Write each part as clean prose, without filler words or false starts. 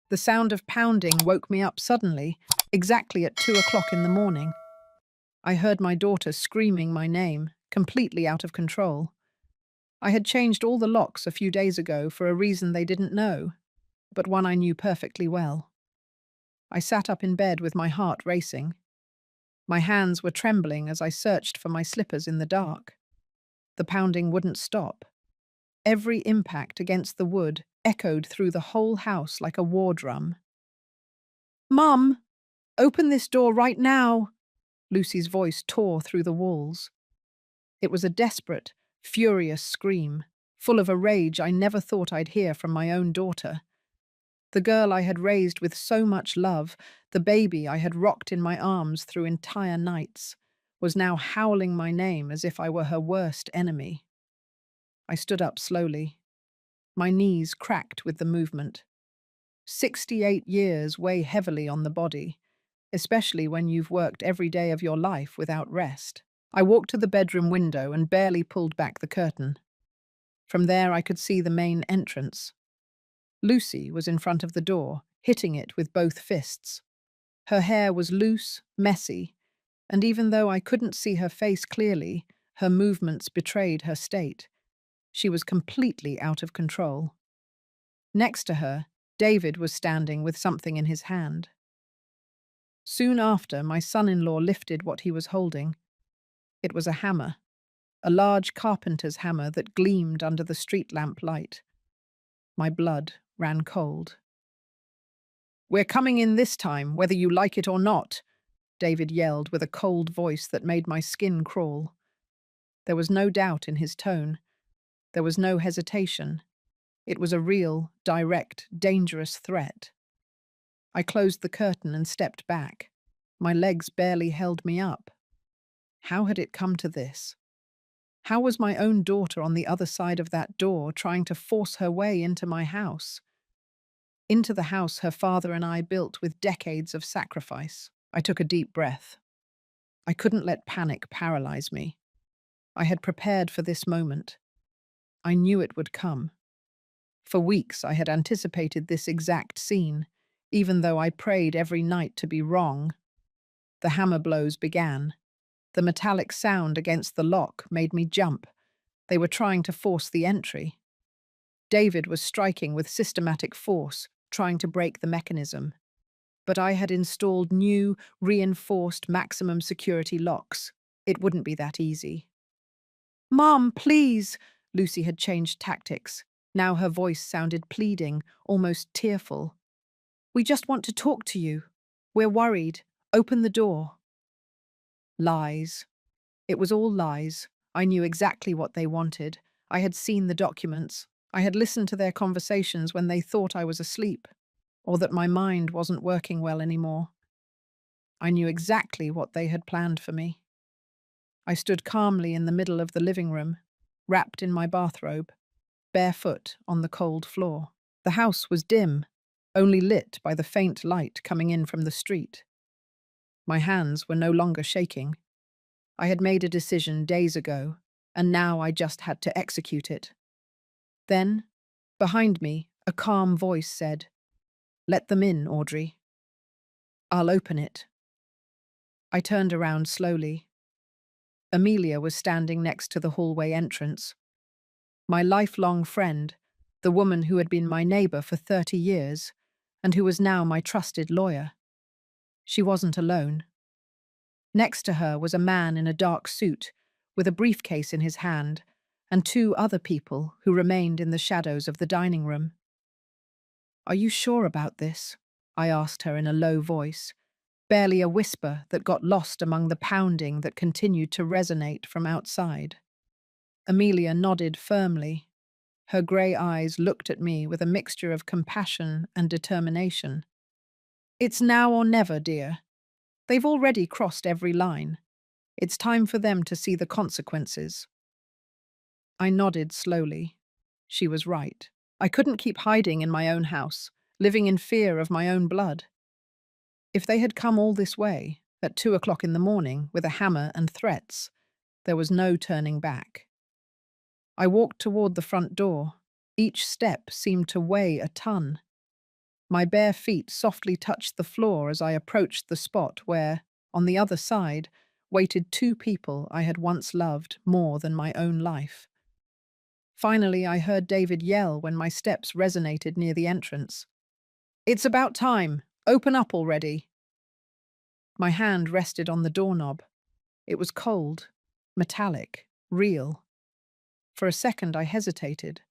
The sound of pounding woke me up suddenly, exactly at 2 o'clock in the morning. I heard my daughter screaming my name, completely out of control. I had changed all the locks a few days ago for a reason they didn't know, but one I knew perfectly well. I sat up in bed with my heart racing. My hands were trembling as I searched for my slippers in the dark. The pounding wouldn't stop. Every impact against the wood echoed through the whole house like a war drum. "Mum, open this door right now!" Lucy's voice tore through the walls. It was a desperate, furious scream, full of a rage I never thought I'd hear from my own daughter. The girl I had raised with so much love, the baby I had rocked in my arms through entire nights, was now howling my name as if I were her worst enemy. I stood up slowly. My knees cracked with the movement. 68 years weigh heavily on the body, especially when you've worked every day of your life without rest. I walked to the bedroom window and barely pulled back the curtain. From there I could see the main entrance. Lucy was in front of the door, hitting it with both fists. Her hair was loose, messy, and even though I couldn't see her face clearly, her movements betrayed her state. She was completely out of control. Next to her, David was standing with something in his hand. Soon after, my son-in-law lifted what he was holding. It was a hammer, a large carpenter's hammer that gleamed under the street lamp light. My blood ran cold. "We're coming in this time, whether you like it or not," David yelled with a cold voice that made my skin crawl. There was no doubt in his tone. There was no hesitation. It was a real, direct, dangerous threat. I closed the curtain and stepped back. My legs barely held me up. How had it come to this? How was my own daughter on the other side of that door trying to force her way into my house? Into the house her father and I built with decades of sacrifice. I took a deep breath. I couldn't let panic paralyze me. I had prepared for this moment. I knew it would come. For weeks I had anticipated this exact scene, even though I prayed every night to be wrong. The hammer blows began. The metallic sound against the lock made me jump. They were trying to force the entry. David was striking with systematic force, trying to break the mechanism. But I had installed new, reinforced maximum security locks. It wouldn't be that easy. "Mom, please!" Lucy had changed tactics. Now her voice sounded pleading, almost tearful. "We just want to talk to you. We're worried. Open the door." Lies. It was all lies. I knew exactly what they wanted. I had seen the documents. I had listened to their conversations when they thought I was asleep, or that my mind wasn't working well anymore. I knew exactly what they had planned for me. I stood calmly in the middle of the living room, wrapped in my bathrobe, barefoot on the cold floor. The house was dim, only lit by the faint light coming in from the street. My hands were no longer shaking. I had made a decision days ago, and now I just had to execute it. Then, behind me, a calm voice said, "Let them in, Audrey." "I'll open it." I turned around slowly. Amelia was standing next to the hallway entrance. My lifelong friend, the woman who had been my neighbor for 30 years, and who was now my trusted lawyer. She wasn't alone. Next to her was a man in a dark suit, with a briefcase in his hand, and two other people who remained in the shadows of the dining room. "Are you sure about this?" I asked her in a low voice, barely a whisper that got lost among the pounding that continued to resonate from outside. Amelia nodded firmly. Her grey eyes looked at me with a mixture of compassion and determination. "It's now or never, dear. They've already crossed every line. It's time for them to see the consequences." I nodded slowly. She was right. I couldn't keep hiding in my own house, living in fear of my own blood. If they had come all this way, at 2 o'clock in the morning, with a hammer and threats, there was no turning back. I walked toward the front door. Each step seemed to weigh a ton. My bare feet softly touched the floor as I approached the spot where, on the other side, waited two people I had once loved more than my own life. Finally, I heard David yell when my steps resonated near the entrance. "It's about time! Open up already!" My hand rested on the doorknob. It was cold, metallic, real. For a second, I hesitated.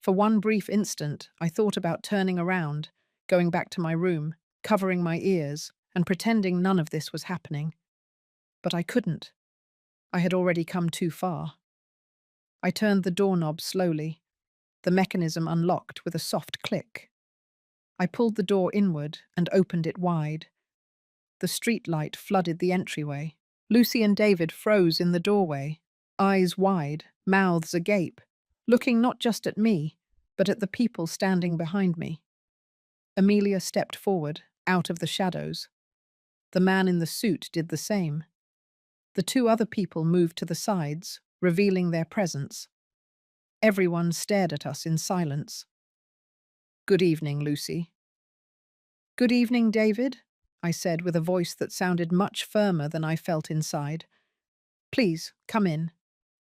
For one brief instant, I thought about turning around, going back to my room, covering my ears, and pretending none of this was happening. But I couldn't. I had already come too far. I turned the doorknob slowly. The mechanism unlocked with a soft click. I pulled the door inward and opened it wide. The street light flooded the entryway. Lucy and David froze in the doorway, eyes wide, mouths agape, looking not just at me, but at the people standing behind me. Amelia stepped forward, out of the shadows. The man in the suit did the same. The two other people moved to the sides, revealing their presence. Everyone stared at us in silence. "Good evening, Lucy." "Good evening, David," I said with a voice that sounded much firmer than I felt inside. "Please, come in.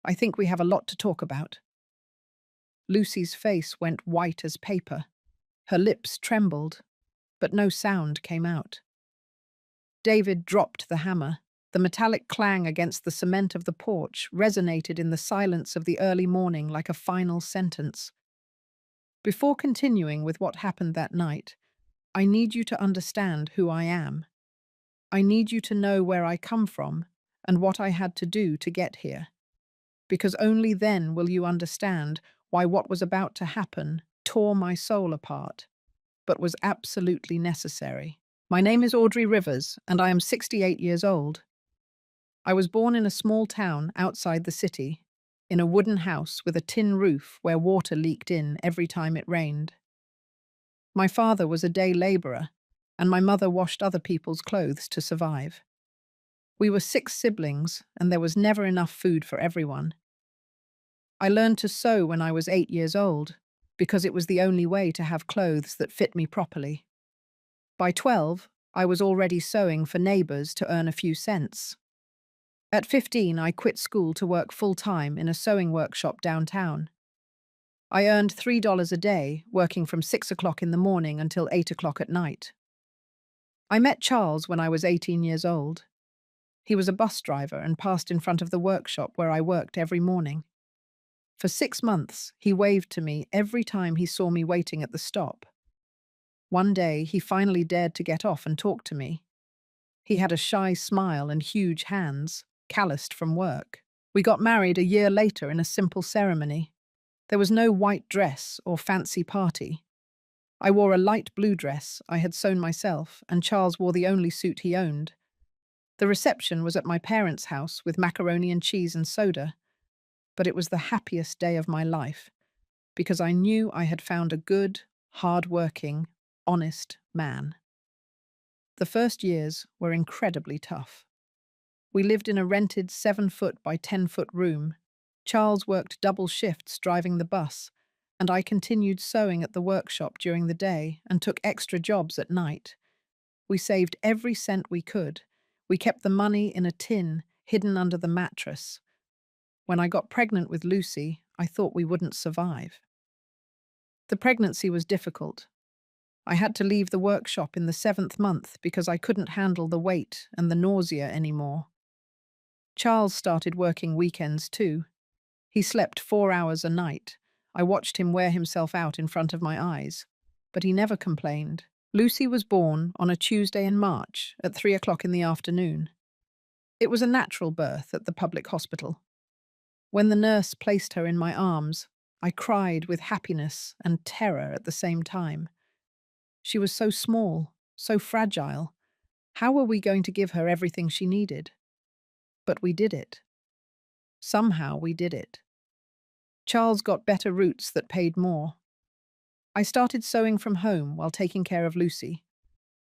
I think we have a lot to talk about." Lucy's face went white as paper. Her lips trembled, but no sound came out. David dropped the hammer. The metallic clang against the cement of the porch resonated in the silence of the early morning like a final sentence. "Before continuing with what happened that night, I need you to understand who I am. I need you to know where I come from and what I had to do to get here. Because only then will you understand why what was about to happen tore my soul apart, but was absolutely necessary. My name is Audrey Rivers, and I am 68 years old. I was born in a small town outside the city, in a wooden house with a tin roof where water leaked in every time it rained. My father was a day labourer, and my mother washed other people's clothes to survive. We were 6 siblings, and there was never enough food for everyone. I learned to sew when I was 8 years old, because it was the only way to have clothes that fit me properly. By 12, I was already sewing for neighbours to earn a few cents. At 15, I quit school to work full-time in a sewing workshop downtown. I earned $3 a day, working from 6 o'clock in the morning until 8 o'clock at night. I met Charles when I was 18 years old. He was a bus driver and passed in front of the workshop where I worked every morning. For 6 months, he waved to me every time he saw me waiting at the stop. One day, he finally dared to get off and talk to me. He had a shy smile and huge hands, calloused from work. We got married a year later in a simple ceremony. There was no white dress or fancy party. I wore a light blue dress I had sewn myself, and Charles wore the only suit he owned. The reception was at my parents' house with macaroni and cheese and soda. But it was the happiest day of my life, because I knew I had found a good, hard-working, honest man. The first years were incredibly tough. We lived in a rented 7-foot by 10-foot room. Charles worked double shifts driving the bus, and I continued sewing at the workshop during the day and took extra jobs at night. We saved every cent we could. We kept the money in a tin hidden under the mattress. When I got pregnant with Lucy, I thought we wouldn't survive. The pregnancy was difficult. I had to leave the workshop in the 7th month because I couldn't handle the weight and the nausea anymore. Charles started working weekends too. He slept 4 hours a night. I watched him wear himself out in front of my eyes, but he never complained. Lucy was born on a Tuesday in March at 3 o'clock in the afternoon. It was a natural birth at the public hospital. When the nurse placed her in my arms, I cried with happiness and terror at the same time. She was so small, so fragile. How were we going to give her everything she needed? But we did it. Somehow we did it. Charles got better routes that paid more. I started sewing from home while taking care of Lucy.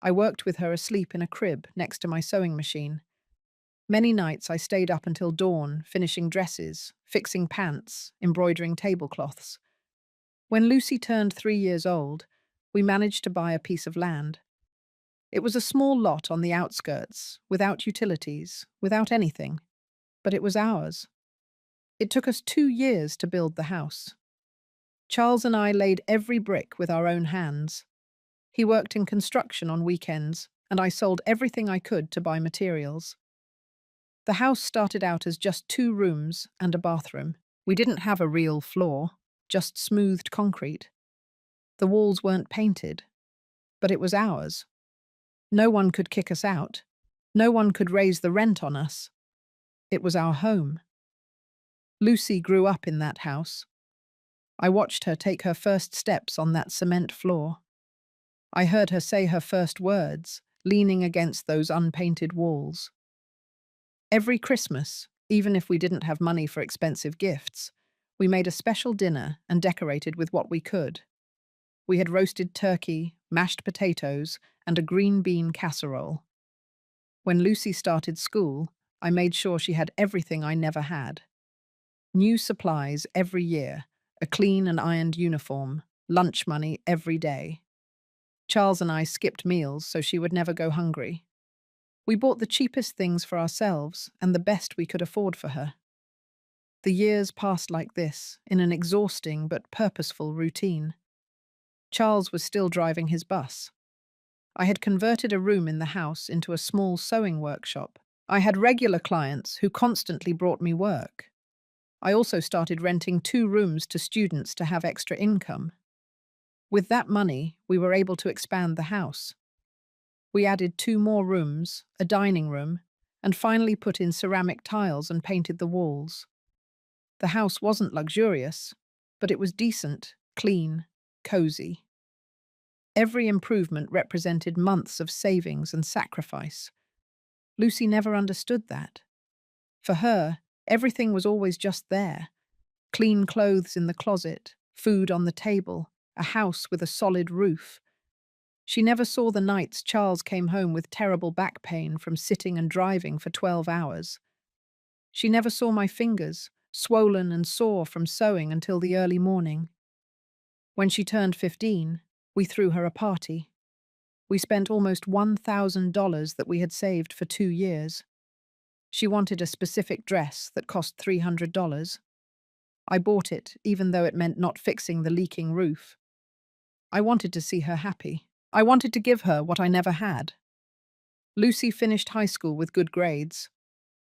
I worked with her asleep in a crib next to my sewing machine. Many nights I stayed up until dawn, finishing dresses, fixing pants, embroidering tablecloths. When Lucy turned 3 years old, We managed to buy a piece of land. It was a small lot on the outskirts, without utilities, without anything, but it was ours. It took us 2 years to build the house. Charles and I laid every brick with our own hands. He worked in construction on weekends, and I sold everything I could to buy materials. The house started out as just 2 rooms and a bathroom. We didn't have a real floor, just smoothed concrete. The walls weren't painted, but it was ours. No one could kick us out. No one could raise the rent on us. It was our home. Lucy grew up in that house. I watched her take her first steps on that cement floor. I heard her say her first words, leaning against those unpainted walls. Every Christmas, even if we didn't have money for expensive gifts, we made a special dinner and decorated with what we could. We had roasted turkey, mashed potatoes, and a green bean casserole. When Lucy started school, I made sure she had everything I never had. New supplies every year, a clean and ironed uniform, lunch money every day. Charles and I skipped meals so she would never go hungry. We bought the cheapest things for ourselves and the best we could afford for her. The years passed like this, in an exhausting but purposeful routine. Charles was still driving his bus. I had converted a room in the house into a small sewing workshop. I had regular clients who constantly brought me work. I also started renting 2 rooms to students to have extra income. With that money, we were able to expand the house. We added 2 more rooms, a dining room, and finally put in ceramic tiles and painted the walls. The house wasn't luxurious, but it was decent, clean, cozy. Every improvement represented months of savings and sacrifice. Lucy never understood that. For her, everything was always just there. Clean clothes in the closet, food on the table, a house with a solid roof. She never saw the nights Charles came home with terrible back pain from sitting and driving for 12 hours. She never saw my fingers, swollen and sore from sewing until the early morning. When she turned 15, we threw her a party. We spent almost $1,000 that we had saved for 2 years. She wanted a specific dress that cost $300. I bought it, even though it meant not fixing the leaking roof. I wanted to see her happy. I wanted to give her what I never had. Lucy finished high school with good grades.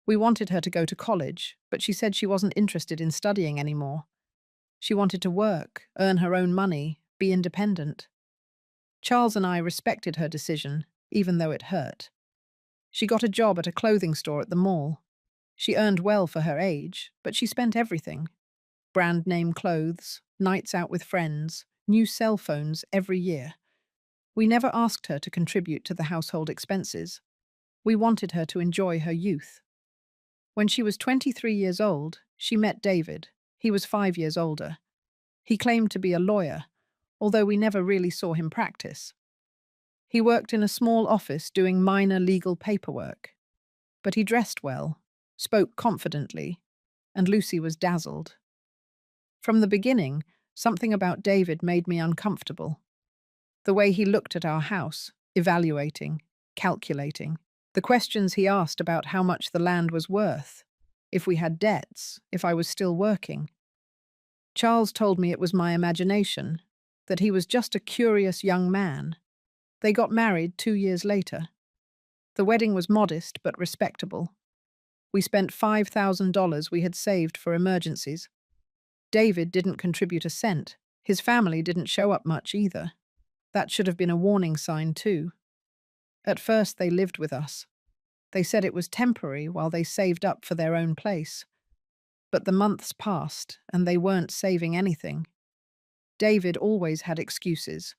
We wanted her to go to college, but she said she wasn't interested in studying anymore. She wanted to work, earn her own money, be independent. Charles and I respected her decision, even though it hurt. She got a job at a clothing store at the mall. She earned well for her age, but she spent everything. Brand name clothes, nights out with friends, new cell phones every year. We never asked her to contribute to the household expenses. We wanted her to enjoy her youth. When she was 23 years old, she met David. He was 5 years older. He claimed to be a lawyer, although we never really saw him practice. He worked in a small office doing minor legal paperwork. But he dressed well, spoke confidently, and Lucy was dazzled. From the beginning, something about David made me uncomfortable. The way he looked at our house, evaluating, calculating. The questions he asked about how much the land was worth, if we had debts, if I was still working. Charles told me it was my imagination, that he was just a curious young man. They got married 2 years later. The wedding was modest but respectable. We spent $5,000 we had saved for emergencies. David didn't contribute a cent. His family didn't show up much either. That should have been a warning sign too. At first they lived with us. They said it was temporary while they saved up for their own place. But the months passed and they weren't saving anything. David always had excuses.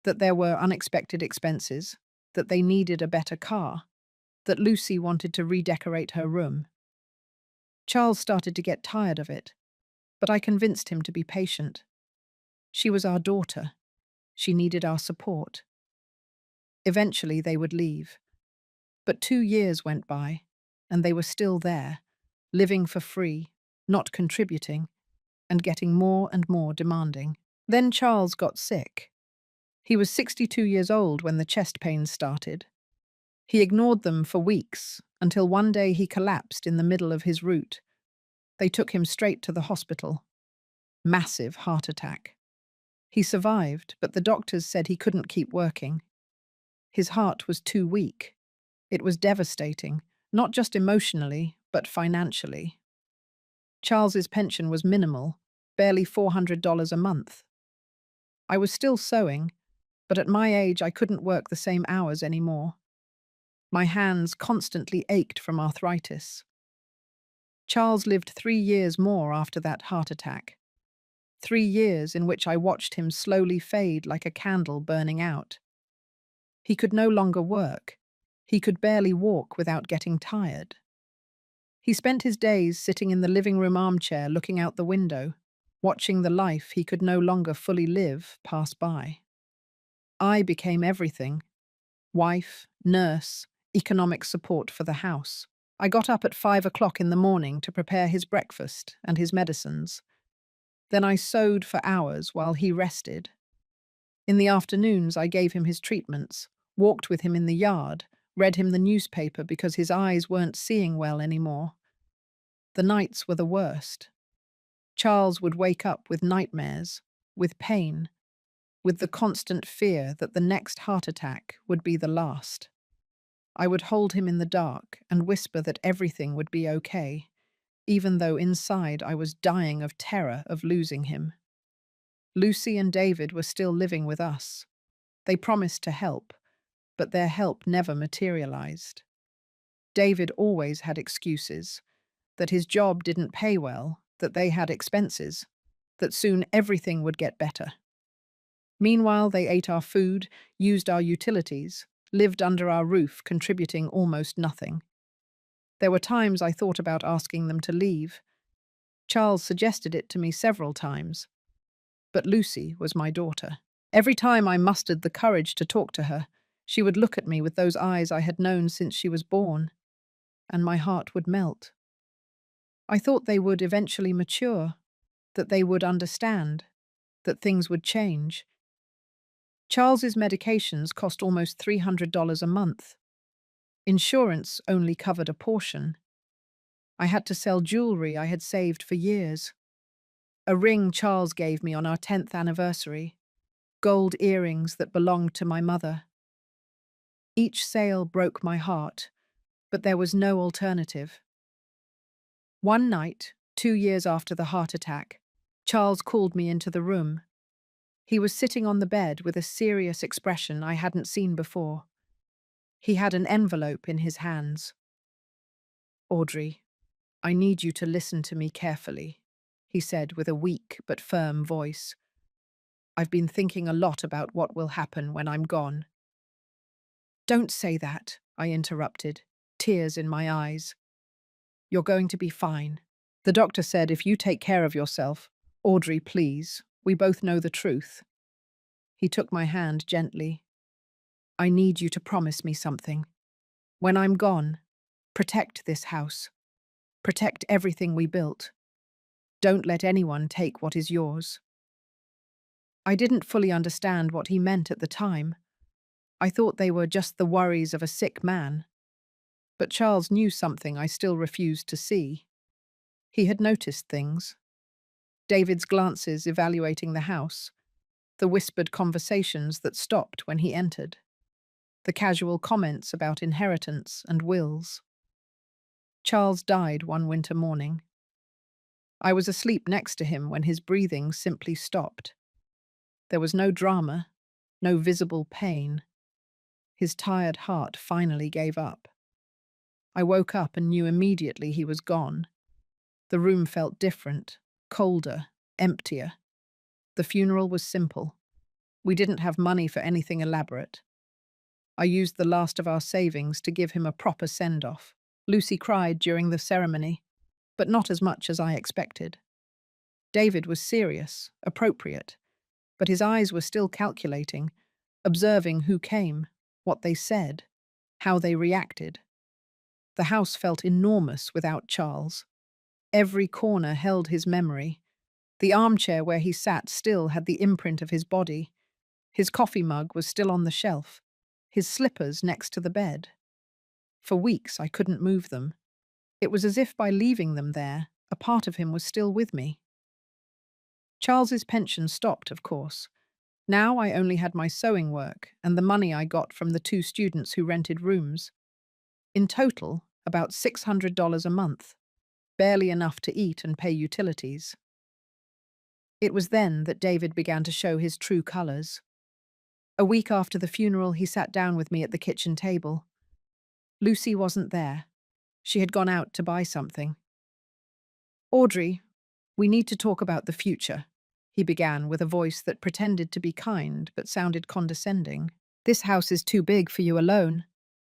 That there were unexpected expenses, that they needed a better car, that Lucy wanted to redecorate her room. Charles started to get tired of it, but I convinced him to be patient. She was our daughter. She needed our support. Eventually they would leave. But 2 years went by, and they were still there, living for free, not contributing, and getting more and more demanding. Then Charles got sick. He was 62 years old when the chest pains started. He ignored them for weeks, until one day he collapsed in the middle of his route. They took him straight to the hospital. Massive heart attack. He survived, but the doctors said he couldn't keep working. His heart was too weak. It was devastating, not just emotionally, but financially. Charles's pension was minimal, barely $400 a month. I was still sewing, but at my age I couldn't work the same hours anymore. My hands constantly ached from arthritis. Charles lived 3 years more after that heart attack. 3 years in which I watched him slowly fade like a candle burning out. He could no longer work. He could barely walk without getting tired. He spent his days sitting in the living room armchair looking out the window, watching the life he could no longer fully live pass by. I became everything: wife, nurse, economic support for the house. I got up at 5 o'clock in the morning to prepare his breakfast and his medicines. Then I sewed for hours while he rested. In the afternoons, I gave him his treatments, walked with him in the yard, read him the newspaper because his eyes weren't seeing well anymore. The nights were the worst. Charles would wake up with nightmares, with pain, with the constant fear that the next heart attack would be the last. I would hold him in the dark and whisper that everything would be okay, even though inside I was dying of terror of losing him. Lucy and David were still living with us. They promised to help, but their help never materialized. David always had excuses, that his job didn't pay well, that they had expenses, that soon everything would get better. Meanwhile, they ate our food, used our utilities, lived under our roof, contributing almost nothing. There were times I thought about asking them to leave. Charles suggested it to me several times. But Lucy was my daughter. Every time I mustered the courage to talk to her, she would look at me with those eyes I had known since she was born, and my heart would melt. I thought they would eventually mature, that they would understand, that things would change. Charles's medications cost almost $300 a month. Insurance only covered a portion. I had to sell jewelry I had saved for years. A ring Charles gave me on our 10th anniversary, gold earrings that belonged to my mother. Each sale broke my heart, but there was no alternative. One night, 2 years after the heart attack, Charles called me into the room. He was sitting on the bed with a serious expression I hadn't seen before. He had an envelope in his hands. "Audrey, I need you to listen to me carefully," he said with a weak but firm voice. "I've been thinking a lot about what will happen when I'm gone." "Don't say that," I interrupted, tears in my eyes. "You're going to be fine. The doctor said if you take care of yourself, Audrey, please, we both know the truth." He took my hand gently. "I need you to promise me something. When I'm gone, protect this house. Protect everything we built. Don't let anyone take what is yours." I didn't fully understand what he meant at the time. I thought they were just the worries of a sick man. But Charles knew something I still refused to see. He had noticed things. David's glances evaluating the house, the whispered conversations that stopped when he entered, the casual comments about inheritance and wills. Charles died one winter morning. I was asleep next to him when his breathing simply stopped. There was no drama, no visible pain. His tired heart finally gave up. I woke up and knew immediately he was gone. The room felt different, colder, emptier. The funeral was simple. We didn't have money for anything elaborate. I used the last of our savings to give him a proper send-off. Lucy cried during the ceremony, but not as much as I expected. David was serious, appropriate, but his eyes were still calculating, observing who came, what they said, how they reacted. The house felt enormous without Charles. Every corner held his memory. The armchair where he sat still had the imprint of his body. His coffee mug was still on the shelf, his slippers next to the bed. For weeks I couldn't move them. It was as if by leaving them there, a part of him was still with me. Charles's pension stopped, of course. Now I only had my sewing work and the money I got from the 2 students who rented rooms. In total, about $600 a month, barely enough to eat and pay utilities. It was then that David began to show his true colors. A week after the funeral, he sat down with me at the kitchen table. Lucy wasn't there. She had gone out to buy something. "Audrey, we need to talk about the future," he began with a voice that pretended to be kind but sounded condescending. "This house is too big for you alone.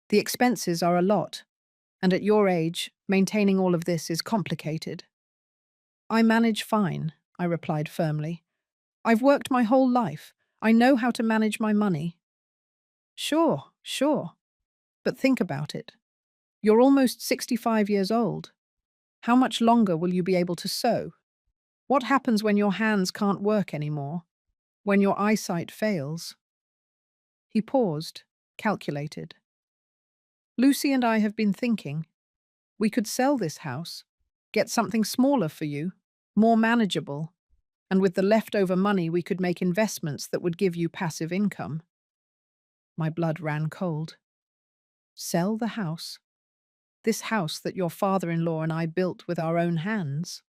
The expenses are a lot, and at your age, maintaining all of this is complicated." "I manage fine," I replied firmly. "I've worked my whole life. I know how to manage my money." Sure. But think about it. You're almost 65 years old. How much longer will you be able to sew? What happens when your hands can't work anymore? When your eyesight fails?" He paused, calculated. "Lucy and I have been thinking. We could sell this house, get something smaller for you, more manageable, and with the leftover money we could make investments that would give you passive income." My blood ran cold. Sell the house? This house that your father-in-law and I built with our own hands?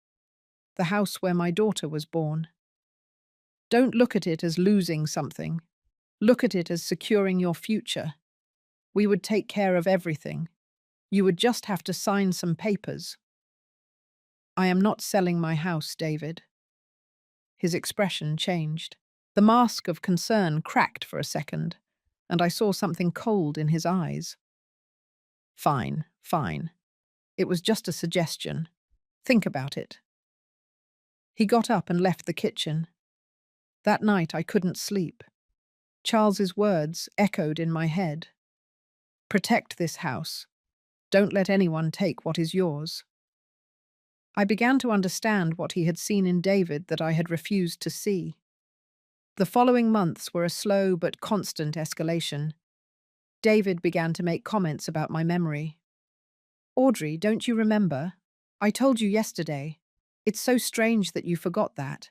The house where my daughter was born? Don't look at it as losing something. Look at it as securing your future. We would take care of everything. You would just have to sign some papers. "I am not selling my house, David." His expression changed. The mask of concern cracked for a second, and I saw something cold in his eyes. Fine. It was just a suggestion. Think about it." He got up and left the kitchen. That night I couldn't sleep. Charles's words echoed in my head. "Protect this house. Don't let anyone take what is yours." I began to understand what he had seen in David that I had refused to see. The following months were a slow but constant escalation. David began to make comments about my memory. "Audrey, don't you remember? I told you yesterday. It's so strange that you forgot that.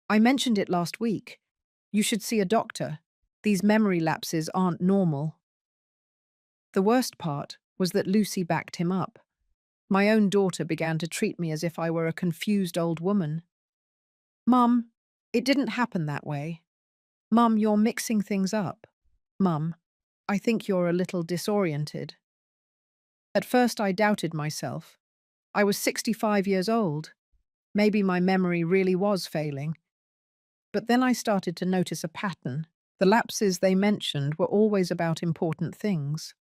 I mentioned it last week. You should see a doctor. These memory lapses aren't normal." The worst part was that Lucy backed him up. My own daughter began to treat me as if I were a confused old woman. "Mum, it didn't happen that way. Mum, you're mixing things up. Mum, I think you're a little disoriented." At first I doubted myself. I was 65 years old. Maybe my memory really was failing. But then I started to notice a pattern. The lapses they mentioned were always about important things.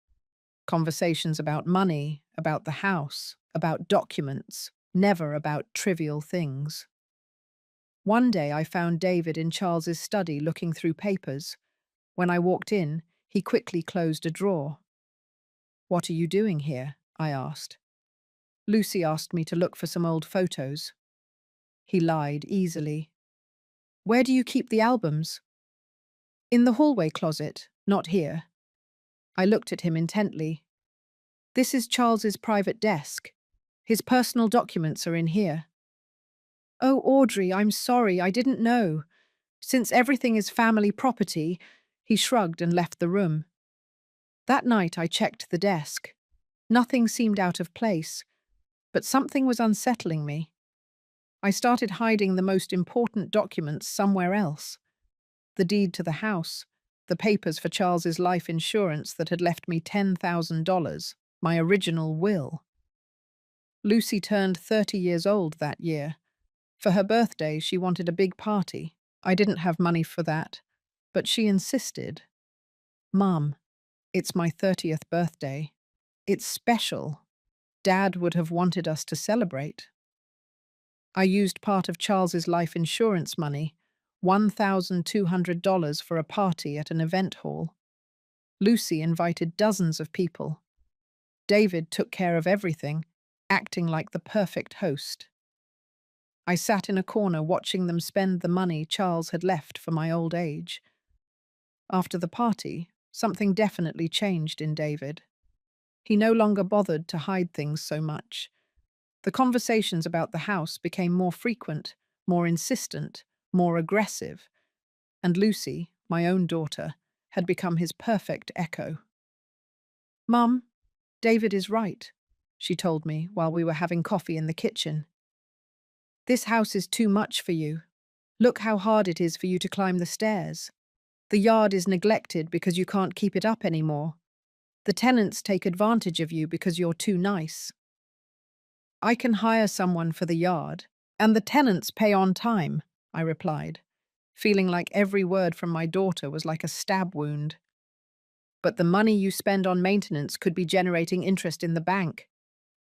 Conversations about money, about the house, about documents, never about trivial things. One day I found David in Charles's study looking through papers. When I walked in, he quickly closed a drawer. "What are you doing here?" I asked. "Lucy asked me to look for some old photos." He lied easily. "Where do you keep the albums?" "In the hallway closet, not here." I looked at him intently. "This is Charles's private desk. His personal documents are in here." "Oh, Audrey, I'm sorry, I didn't know. Since everything is family property," he shrugged and left the room. That night I checked the desk. Nothing seemed out of place, but something was unsettling me. I started hiding the most important documents somewhere else. The deed to the house, the papers for Charles's life insurance that had left me $10,000, my original will. Lucy turned 30 years old that year. For her birthday, she wanted a big party. I didn't have money for that, but she insisted. "Mum, it's my 30th birthday. It's special. Dad would have wanted us to celebrate." I used part of Charles's life insurance money, $1,200 for a party at an event hall. Lucy invited dozens of people. David took care of everything, acting like the perfect host. I sat in a corner watching them spend the money Charles had left for my old age. After the party, something definitely changed in David. He no longer bothered to hide things so much. The conversations about the house became more frequent, more insistent, more aggressive, and Lucy, my own daughter, had become his perfect echo. "Mum, David is right," she told me while we were having coffee in the kitchen. "This house is too much for you. Look how hard it is for you to climb the stairs. The yard is neglected because you can't keep it up anymore. The tenants take advantage of you because you're too nice. I can hire someone for the yard, and the tenants pay on time," I replied, feeling like every word from my daughter was like a stab wound. "But the money you spend on maintenance could be generating interest in the bank.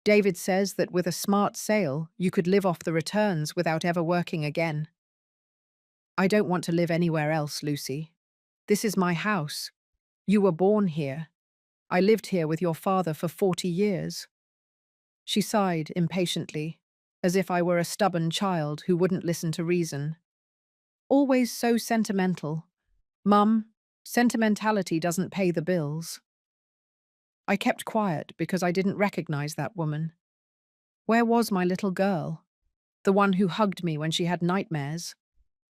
David says that with a smart sale, you could live off the returns without ever working again." "I don't want to live anywhere else, Lucy. This is my house. You were born here. I lived here with your father for 40 years. She sighed impatiently, as if I were a stubborn child who wouldn't listen to reason. "Always so sentimental. Mum, sentimentality doesn't pay the bills." I kept quiet because I didn't recognize that woman. Where was my little girl? The one who hugged me when she had nightmares?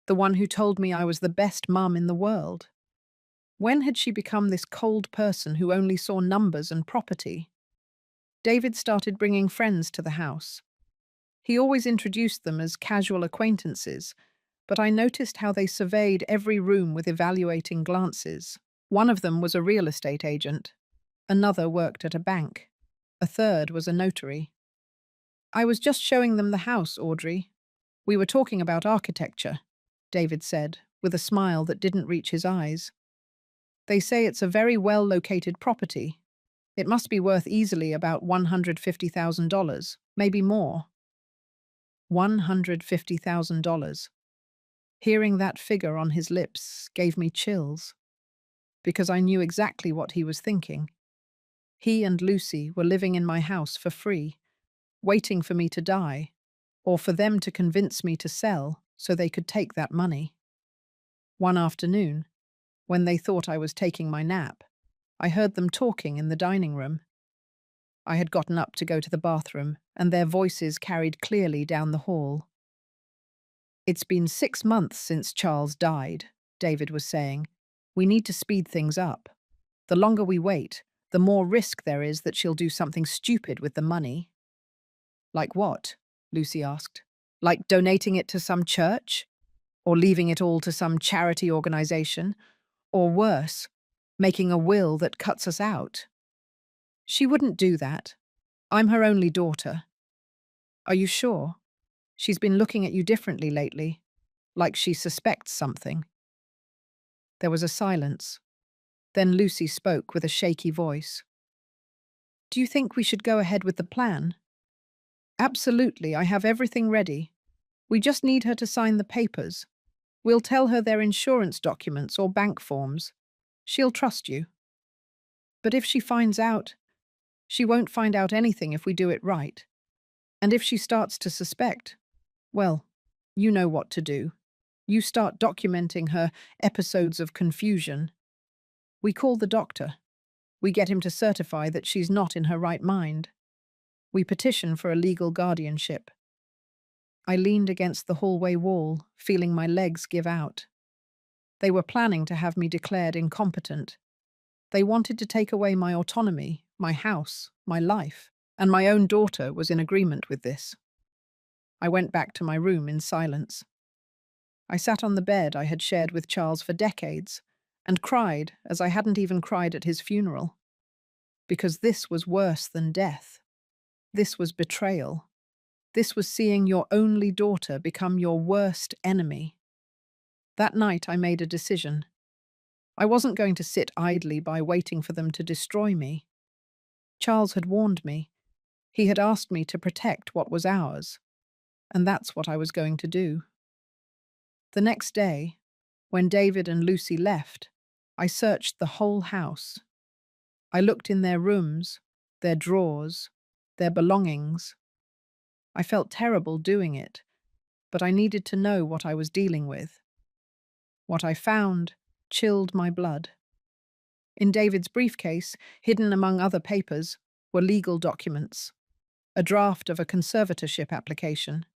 The one who told me I was the best mum in the world? When had she become this cold person who only saw numbers and property? David started bringing friends to the house. He always introduced them as casual acquaintances, but I noticed how they surveyed every room with evaluating glances. One of them was a real estate agent. Another worked at a bank. A third was a notary. "I was just showing them the house, Audrey. We were talking about architecture," David said, with a smile that didn't reach his eyes. "They say it's a very well-located property. It must be worth easily about $150,000, maybe more." $150,000. Hearing that figure on his lips gave me chills, because I knew exactly what he was thinking. He and Lucy were living in my house for free, waiting for me to die, or for them to convince me to sell so they could take that money. One afternoon, when they thought I was taking my nap, I heard them talking in the dining room. I had gotten up to go to the bathroom, and their voices carried clearly down the hall. "It's been 6 months since Charles died," David was saying. "We need to speed things up. The longer we wait, the more risk there is that she'll do something stupid with the money." "Like what?" Lucy asked. "Like donating it to some church? Or leaving it all to some charity organization? Or worse, making a will that cuts us out?" "She wouldn't do that. I'm her only daughter." "Are you sure? She's been looking at you differently lately, like she suspects something." There was a silence. Then Lucy spoke with a shaky voice. "Do you think we should go ahead with the plan?" "Absolutely, I have everything ready. We just need her to sign the papers. We'll tell her they're insurance documents or bank forms. She'll trust you." "But if she finds out—" "She won't find out anything if we do it right. And if she starts to suspect, well, you know what to do. You start documenting her episodes of confusion. We call the doctor. We get him to certify that she's not in her right mind. We petition for a legal guardianship." I leaned against the hallway wall, feeling my legs give out. They were planning to have me declared incompetent. They wanted to take away my autonomy, my house, my life, and my own daughter was in agreement with this. I went back to my room in silence. I sat on the bed I had shared with Charles for decades and cried as I hadn't even cried at his funeral. Because this was worse than death. This was betrayal. This was seeing your only daughter become your worst enemy. That night I made a decision. I wasn't going to sit idly by waiting for them to destroy me. Charles had warned me. He had asked me to protect what was ours, and that's what I was going to do. The next day, when David and Lucy left, I searched the whole house. I looked in their rooms, their drawers, their belongings. I felt terrible doing it, but I needed to know what I was dealing with. What I found chilled my blood. In David's briefcase, hidden among other papers, were legal documents, a draft of a conservatorship application.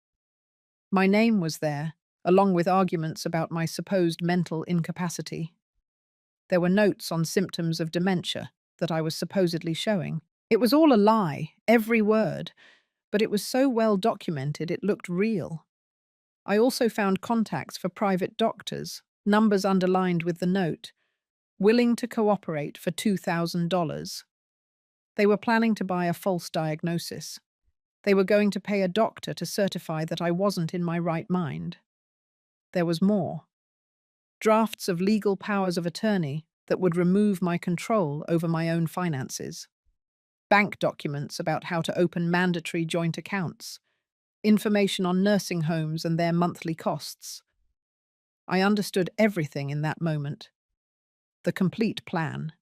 My name was there, along with arguments about my supposed mental incapacity. There were notes on symptoms of dementia that I was supposedly showing. It was all a lie, every word, but it was so well documented it looked real. I also found contacts for private doctors, numbers underlined with the note, willing to cooperate for $2,000. They were planning to buy a false diagnosis. They were going to pay a doctor to certify that I wasn't in my right mind. There was more. Drafts of legal powers of attorney that would remove my control over my own finances. Bank documents about how to open mandatory joint accounts. Information on nursing homes and their monthly costs. I understood everything in that moment. The complete plan.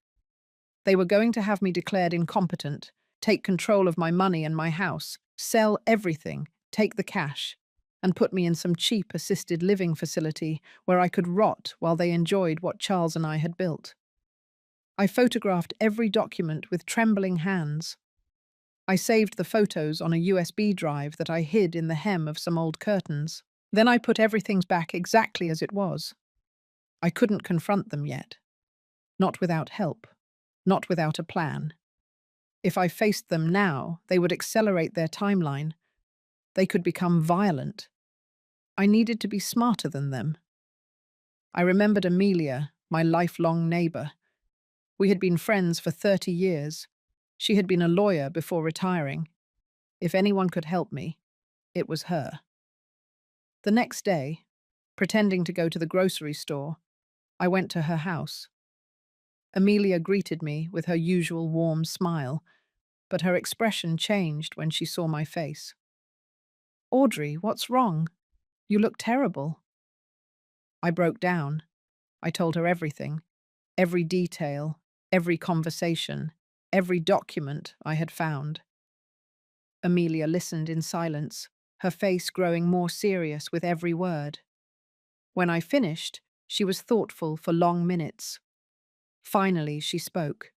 They were going to have me declared incompetent, take control of my money and my house, sell everything, take the cash, and put me in some cheap assisted living facility where I could rot while they enjoyed what Charles and I had built. I photographed every document with trembling hands. I saved the photos on a USB drive that I hid in the hem of some old curtains. Then I put everything back exactly as it was. I couldn't confront them yet. Not without help. Not without a plan. If I faced them now, they would accelerate their timeline. They could become violent. I needed to be smarter than them. I remembered Amelia, my lifelong neighbor. We had been friends for 30 years. She had been a lawyer before retiring. If anyone could help me, it was her. The next day, pretending to go to the grocery store, I went to her house. Amelia greeted me with her usual warm smile, but her expression changed when she saw my face. "Audrey, what's wrong? You look terrible." I broke down. I told her everything, every detail, every conversation, every document I had found. Amelia listened in silence, her face growing more serious with every word. When I finished, she was thoughtful for long minutes. Finally, she spoke.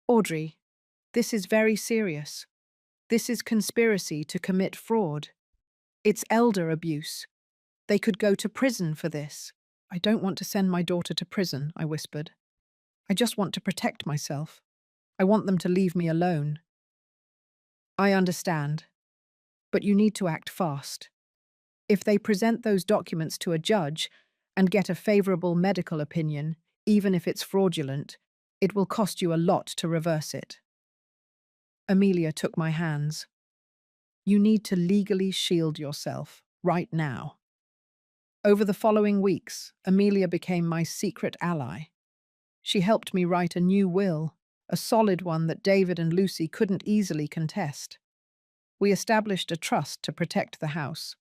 "Audrey, this is very serious. This is conspiracy to commit fraud. It's elder abuse. They could go to prison for this." "I don't want to send my daughter to prison," I whispered. "I just want to protect myself. I want them to leave me alone." "I understand. But you need to act fast. If they present those documents to a judge and get a favorable medical opinion, even if it's fraudulent, it will cost you a lot to reverse it." Amelia took my hands. "You need to legally shield yourself, right now." Over the following weeks, Amelia became my secret ally. She helped me write a new will, a solid one that David and Lucy couldn't easily contest. We established a trust to protect the house.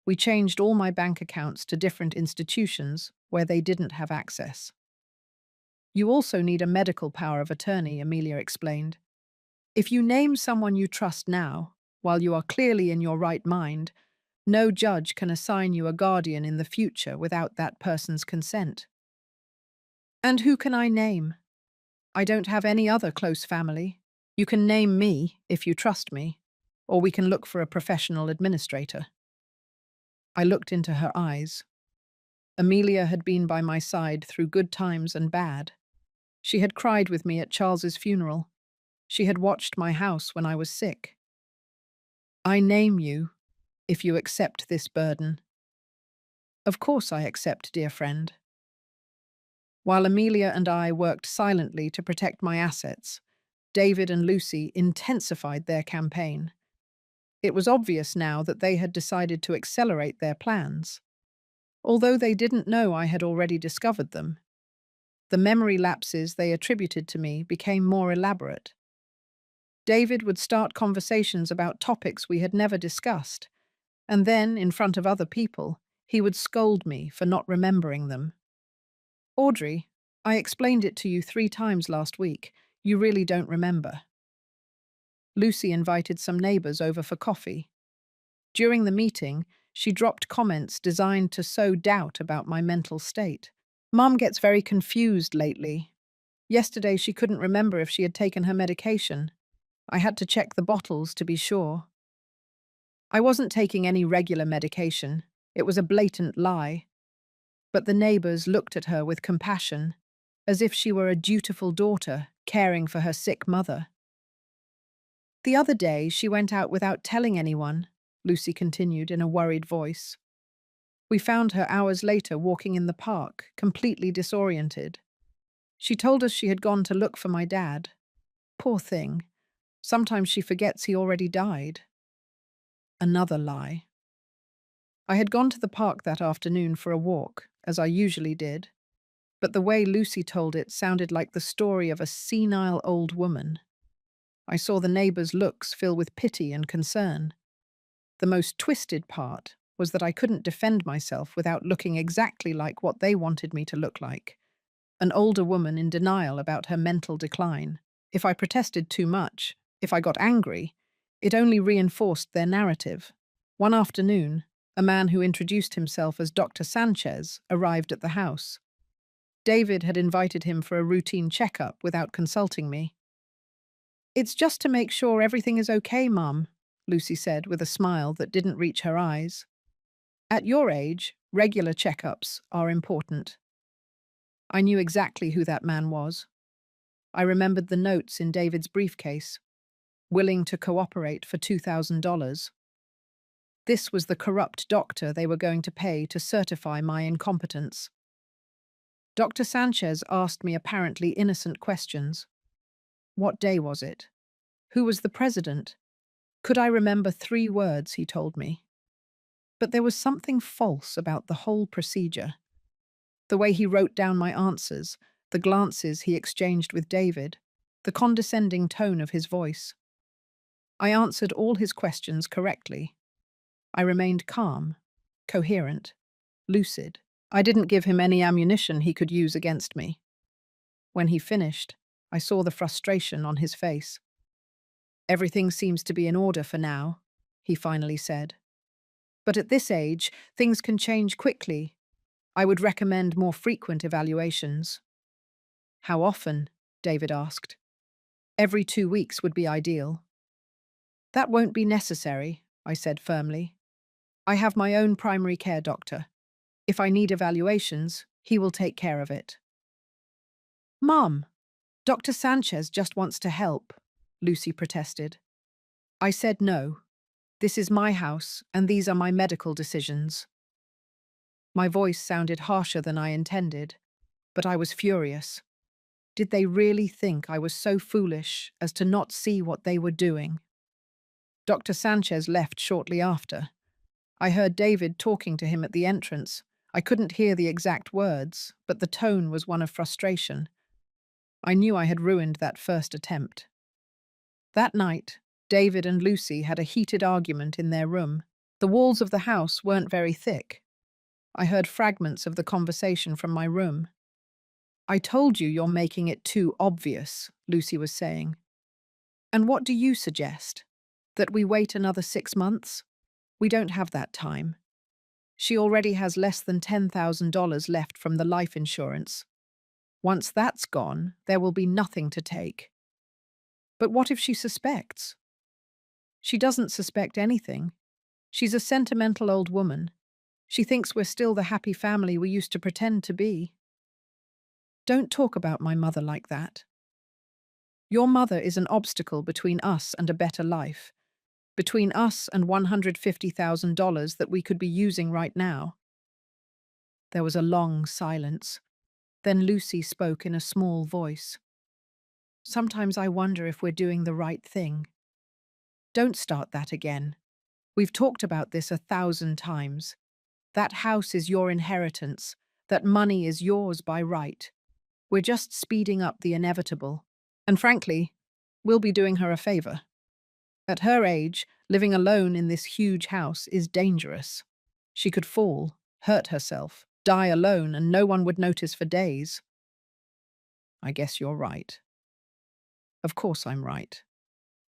We changed all my bank accounts to different institutions where they didn't have access. "You also need a medical power of attorney," Amelia explained. "If you name someone you trust now, while you are clearly in your right mind, no judge can assign you a guardian in the future without that person's consent." "And who can I name? I don't have any other close family. You can name me if you trust me, or we can look for a professional administrator." I looked into her eyes. Amelia had been by my side through good times and bad. She had cried with me at Charles's funeral. She had watched my house when I was sick. "I name you if you accept this burden." "Of course I accept, dear friend." While Amelia and I worked silently to protect my assets, David and Lucy intensified their campaign. It was obvious now that they had decided to accelerate their plans. Although they didn't know I had already discovered them, the memory lapses they attributed to me became more elaborate. David would start conversations about topics we had never discussed, and then, in front of other people, he would scold me for not remembering them. "Audrey, I explained it to you 3 times last week. You really don't remember." Lucy invited some neighbors over for coffee. During the meeting, she dropped comments designed to sow doubt about my mental state. Mom gets very confused lately. Yesterday she couldn't remember if she had taken her medication. I had to check the bottles to be sure. I wasn't taking any regular medication. It was a blatant lie. But the neighbors looked at her with compassion, as if she were a dutiful daughter caring for her sick mother. The other day she went out without telling anyone, Lucy continued in a worried voice. We found her hours later walking in the park, completely disoriented. She told us she had gone to look for my dad. Poor thing. Sometimes she forgets he already died. Another lie. I had gone to the park that afternoon for a walk, as I usually did, but the way Lucy told it sounded like the story of a senile old woman. I saw the neighbors' looks fill with pity and concern. The most twisted part was that I couldn't defend myself without looking exactly like what they wanted me to look like. An older woman in denial about her mental decline. If I protested too much, if I got angry, it only reinforced their narrative. One afternoon, a man who introduced himself as Dr. Sanchez arrived at the house. David had invited him for a routine checkup without consulting me. "It's just to make sure everything is okay, Mum," Lucy said with a smile that didn't reach her eyes. "At your age, regular checkups are important." I knew exactly who that man was. I remembered the notes in David's briefcase, willing to cooperate for $2,000. This was the corrupt doctor they were going to pay to certify my incompetence. Dr. Sanchez asked me apparently innocent questions. What day was it? Who was the president? Could I remember 3 words he told me? But there was something false about the whole procedure. The way he wrote down my answers, the glances he exchanged with David, the condescending tone of his voice. I answered all his questions correctly. I remained calm, coherent, lucid. I didn't give him any ammunition he could use against me. When he finished, I saw the frustration on his face. "Everything seems to be in order for now," he finally said. "But at this age, things can change quickly. I would recommend more frequent evaluations." "How often?" David asked. "Every 2 weeks would be ideal." "That won't be necessary," I said firmly. "I have my own primary care doctor. If I need evaluations, he will take care of it." "Mom, Dr. Sanchez just wants to help," Lucy protested. I said no. This is my house, and these are my medical decisions. My voice sounded harsher than I intended, but I was furious. Did they really think I was so foolish as to not see what they were doing? Dr. Sanchez left shortly after. I heard David talking to him at the entrance. I couldn't hear the exact words, but the tone was one of frustration. I knew I had ruined that first attempt. That night, David and Lucy had a heated argument in their room. The walls of the house weren't very thick. I heard fragments of the conversation from my room. "I told you you're making it too obvious," Lucy was saying. "And what do you suggest? That we wait another 6 months? We don't have that time. She already has less than $10,000 left from the life insurance. Once that's gone, there will be nothing to take." "But what if she suspects?" "She doesn't suspect anything. She's a sentimental old woman. She thinks we're still the happy family we used to pretend to be." "Don't talk about my mother like that. Your mother is an obstacle between us and a better life, between us and $150,000 that we could be using right now." There was a long silence. Then Lucy spoke in a small voice. "Sometimes I wonder if we're doing the right thing." "Don't start that again. We've talked about this 1,000 times. That house is your inheritance. That money is yours by right. We're just speeding up the inevitable. And frankly, we'll be doing her a favor. At her age, living alone in this huge house is dangerous. She could fall, hurt herself, die alone, and no one would notice for days." "I guess you're right." "Of course I'm right.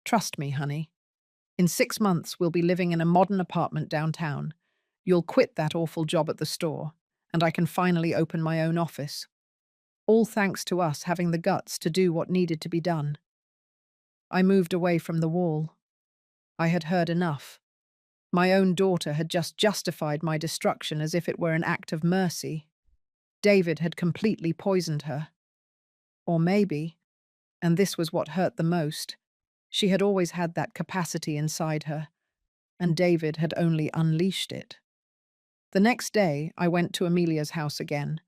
Trust me, honey. In 6 months, we'll be living in a modern apartment downtown. You'll quit that awful job at the store, and I can finally open my own office. All thanks to us having the guts to do what needed to be done. I moved away from the wall. I had heard enough. My own daughter had just justified my destruction as if it were an act of mercy. David had completely poisoned her. Or maybe, and this was what hurt the most, she had always had that capacity inside her, and David had only unleashed it. The next day, I went to Amelia's house again.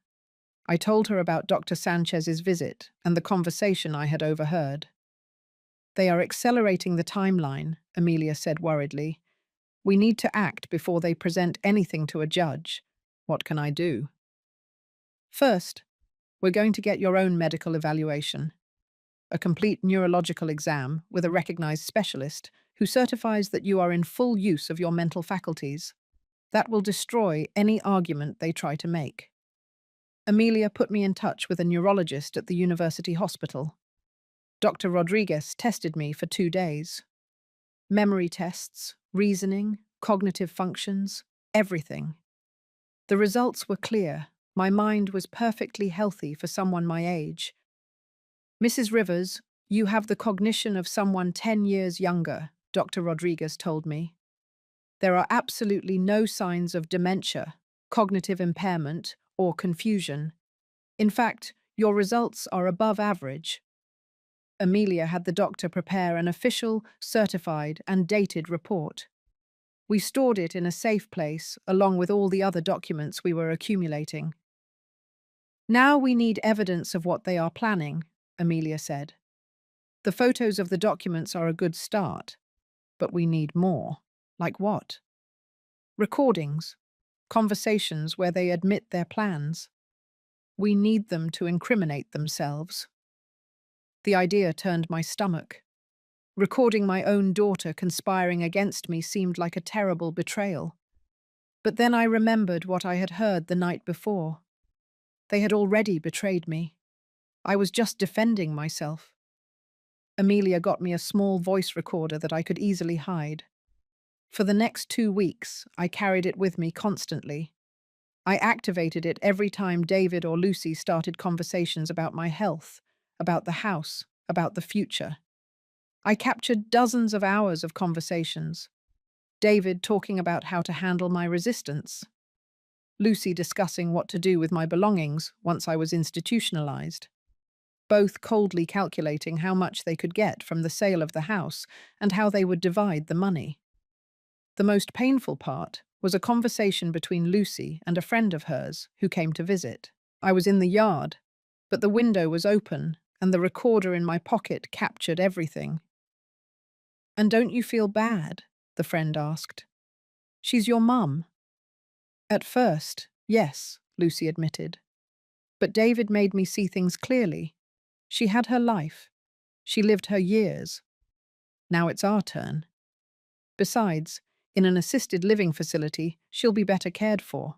I told her about Dr. Sanchez's visit and the conversation I had overheard. They are accelerating the timeline, Amelia said worriedly. We need to act before they present anything to a judge. What can I do? First, we're going to get your own medical evaluation. A complete neurological exam with a recognized specialist who certifies that you are in full use of your mental faculties. That will destroy any argument they try to make. Amelia put me in touch with a neurologist at the university hospital. Dr. Rodriguez tested me for 2 days. Memory tests, reasoning, cognitive functions, everything. The results were clear. My mind was perfectly healthy for someone my age. Mrs. Rivers, you have the cognition of someone 10 years younger, Dr. Rodriguez told me. There are absolutely no signs of dementia, cognitive impairment, or confusion. In fact, your results are above average. Amelia had the doctor prepare an official, certified, and dated report. We stored it in a safe place, along with all the other documents we were accumulating. Now we need evidence of what they are planning, Amelia said. The photos of the documents are a good start, but we need more. Like what? Recordings, conversations where they admit their plans. We need them to incriminate themselves. The idea turned my stomach. Recording my own daughter conspiring against me seemed like a terrible betrayal. But then I remembered what I had heard the night before. They had already betrayed me. I was just defending myself. Amelia got me a small voice recorder that I could easily hide. For the next 2 weeks, I carried it with me constantly. I activated it every time David or Lucy started conversations about my health, about the house, about the future. I captured dozens of hours of conversations. David talking about how to handle my resistance. Lucy discussing what to do with my belongings once I was institutionalized. Both coldly calculating how much they could get from the sale of the house and how they would divide the money. The most painful part was a conversation between Lucy and a friend of hers who came to visit. I was in the yard, but the window was open and the recorder in my pocket captured everything. "And don't you feel bad?" the friend asked. "She's your mum." "At first, yes," Lucy admitted. "But David made me see things clearly. She had her life. She lived her years. Now it's our turn. Besides, in an assisted living facility, she'll be better cared for.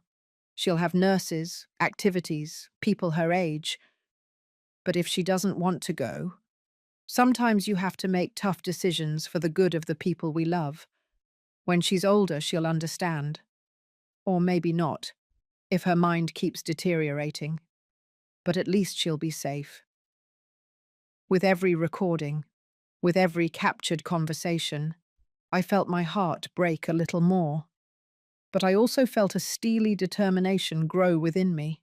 She'll have nurses, activities, people her age. But if she doesn't want to go, sometimes you have to make tough decisions for the good of the people we love. When she's older, she'll understand. Or maybe not, if her mind keeps deteriorating. But at least she'll be safe." With every recording, with every captured conversation, I felt my heart break a little more. But I also felt a steely determination grow within me.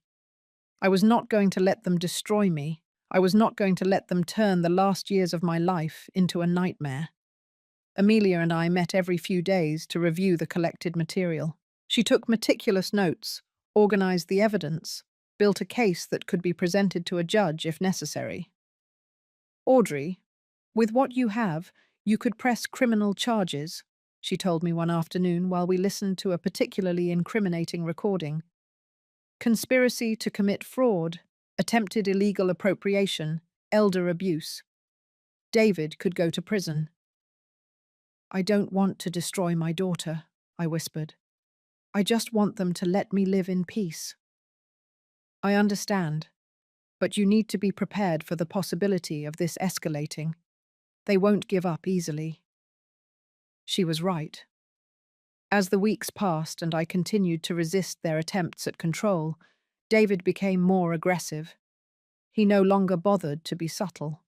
I was not going to let them destroy me. I was not going to let them turn the last years of my life into a nightmare. Amelia and I met every few days to review the collected material. She took meticulous notes, organized the evidence, built a case that could be presented to a judge if necessary. "Audrey, with what you have, you could press criminal charges," she told me one afternoon while we listened to a particularly incriminating recording. "Conspiracy to commit fraud, attempted illegal appropriation, elder abuse. David could go to prison." "I don't want to destroy my daughter," I whispered. "I just want them to let me live in peace." "I understand, but you need to be prepared for the possibility of this escalating. They won't give up easily." She was right. As the weeks passed and I continued to resist their attempts at control, David became more aggressive. He no longer bothered to be subtle.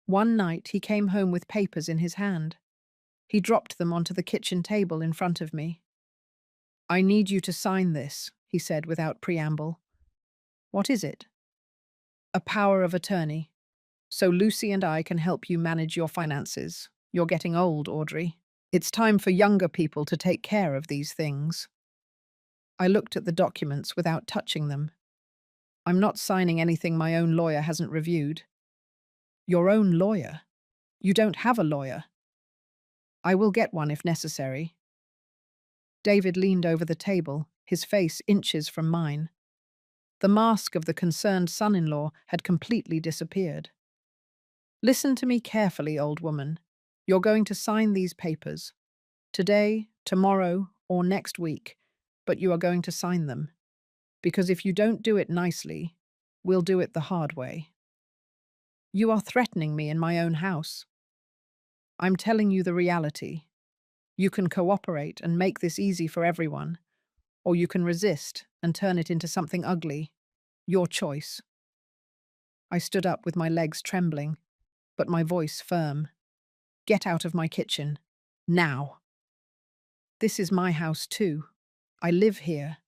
One night he came home with papers in his hand. He dropped them onto the kitchen table in front of me. "I need you to sign this," he said without preamble. "What is it?" "A power of attorney. So Lucy and I can help you manage your finances. You're getting old, Audrey. It's time for younger people to take care of these things." I looked at the documents without touching them. "I'm not signing anything my own lawyer hasn't reviewed." "Your own lawyer? You don't have a lawyer." "I will get one if necessary." David leaned over the table, his face inches from mine. The mask of the concerned son-in-law had completely disappeared. "Listen to me carefully, old woman. You're going to sign these papers. Today, tomorrow, or next week, but you are going to sign them. Because if you don't do it nicely, we'll do it the hard way. You are threatening me in my own house. I'm telling you the reality. You can cooperate and make this easy for everyone, or you can resist and turn it into something ugly. Your choice." I stood up with my legs trembling, but my voice firm. "Get out of my kitchen. Now. This is my house too. I live here.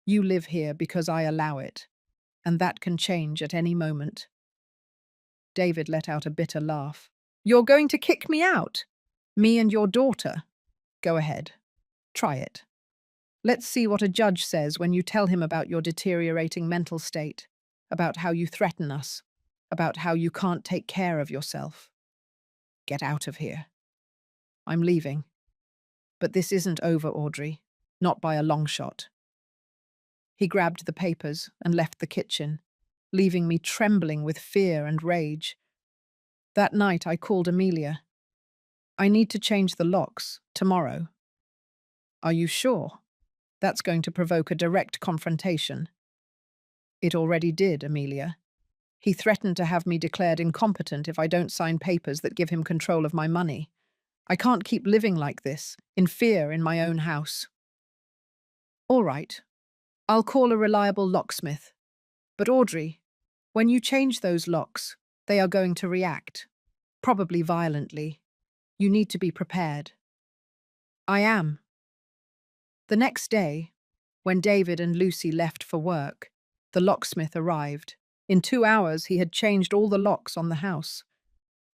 You live here because I allow it, and that can change at any moment." David let out a bitter laugh. "You're going to kick me out? Me and your daughter? Go ahead. Try it. Let's see what a judge says when you tell him about your deteriorating mental state, about how you threaten us, about how you can't take care of yourself. Get out of here." "I'm leaving. But this isn't over, Audrey. Not by a long shot." He grabbed the papers and left the kitchen, leaving me trembling with fear and rage. That night I called Amelia. "I need to change the locks, tomorrow." "Are you sure? That's going to provoke a direct confrontation." "It already did, Amelia. He threatened to have me declared incompetent if I don't sign papers that give him control of my money. I can't keep living like this, in fear in my own house." "All right. I'll call a reliable locksmith. But Audrey, when you change those locks, they are going to react, probably violently. You need to be prepared." "I am." The next day, when David and Lucy left for work, the locksmith arrived. In 2 hours, he had changed all the locks on the house.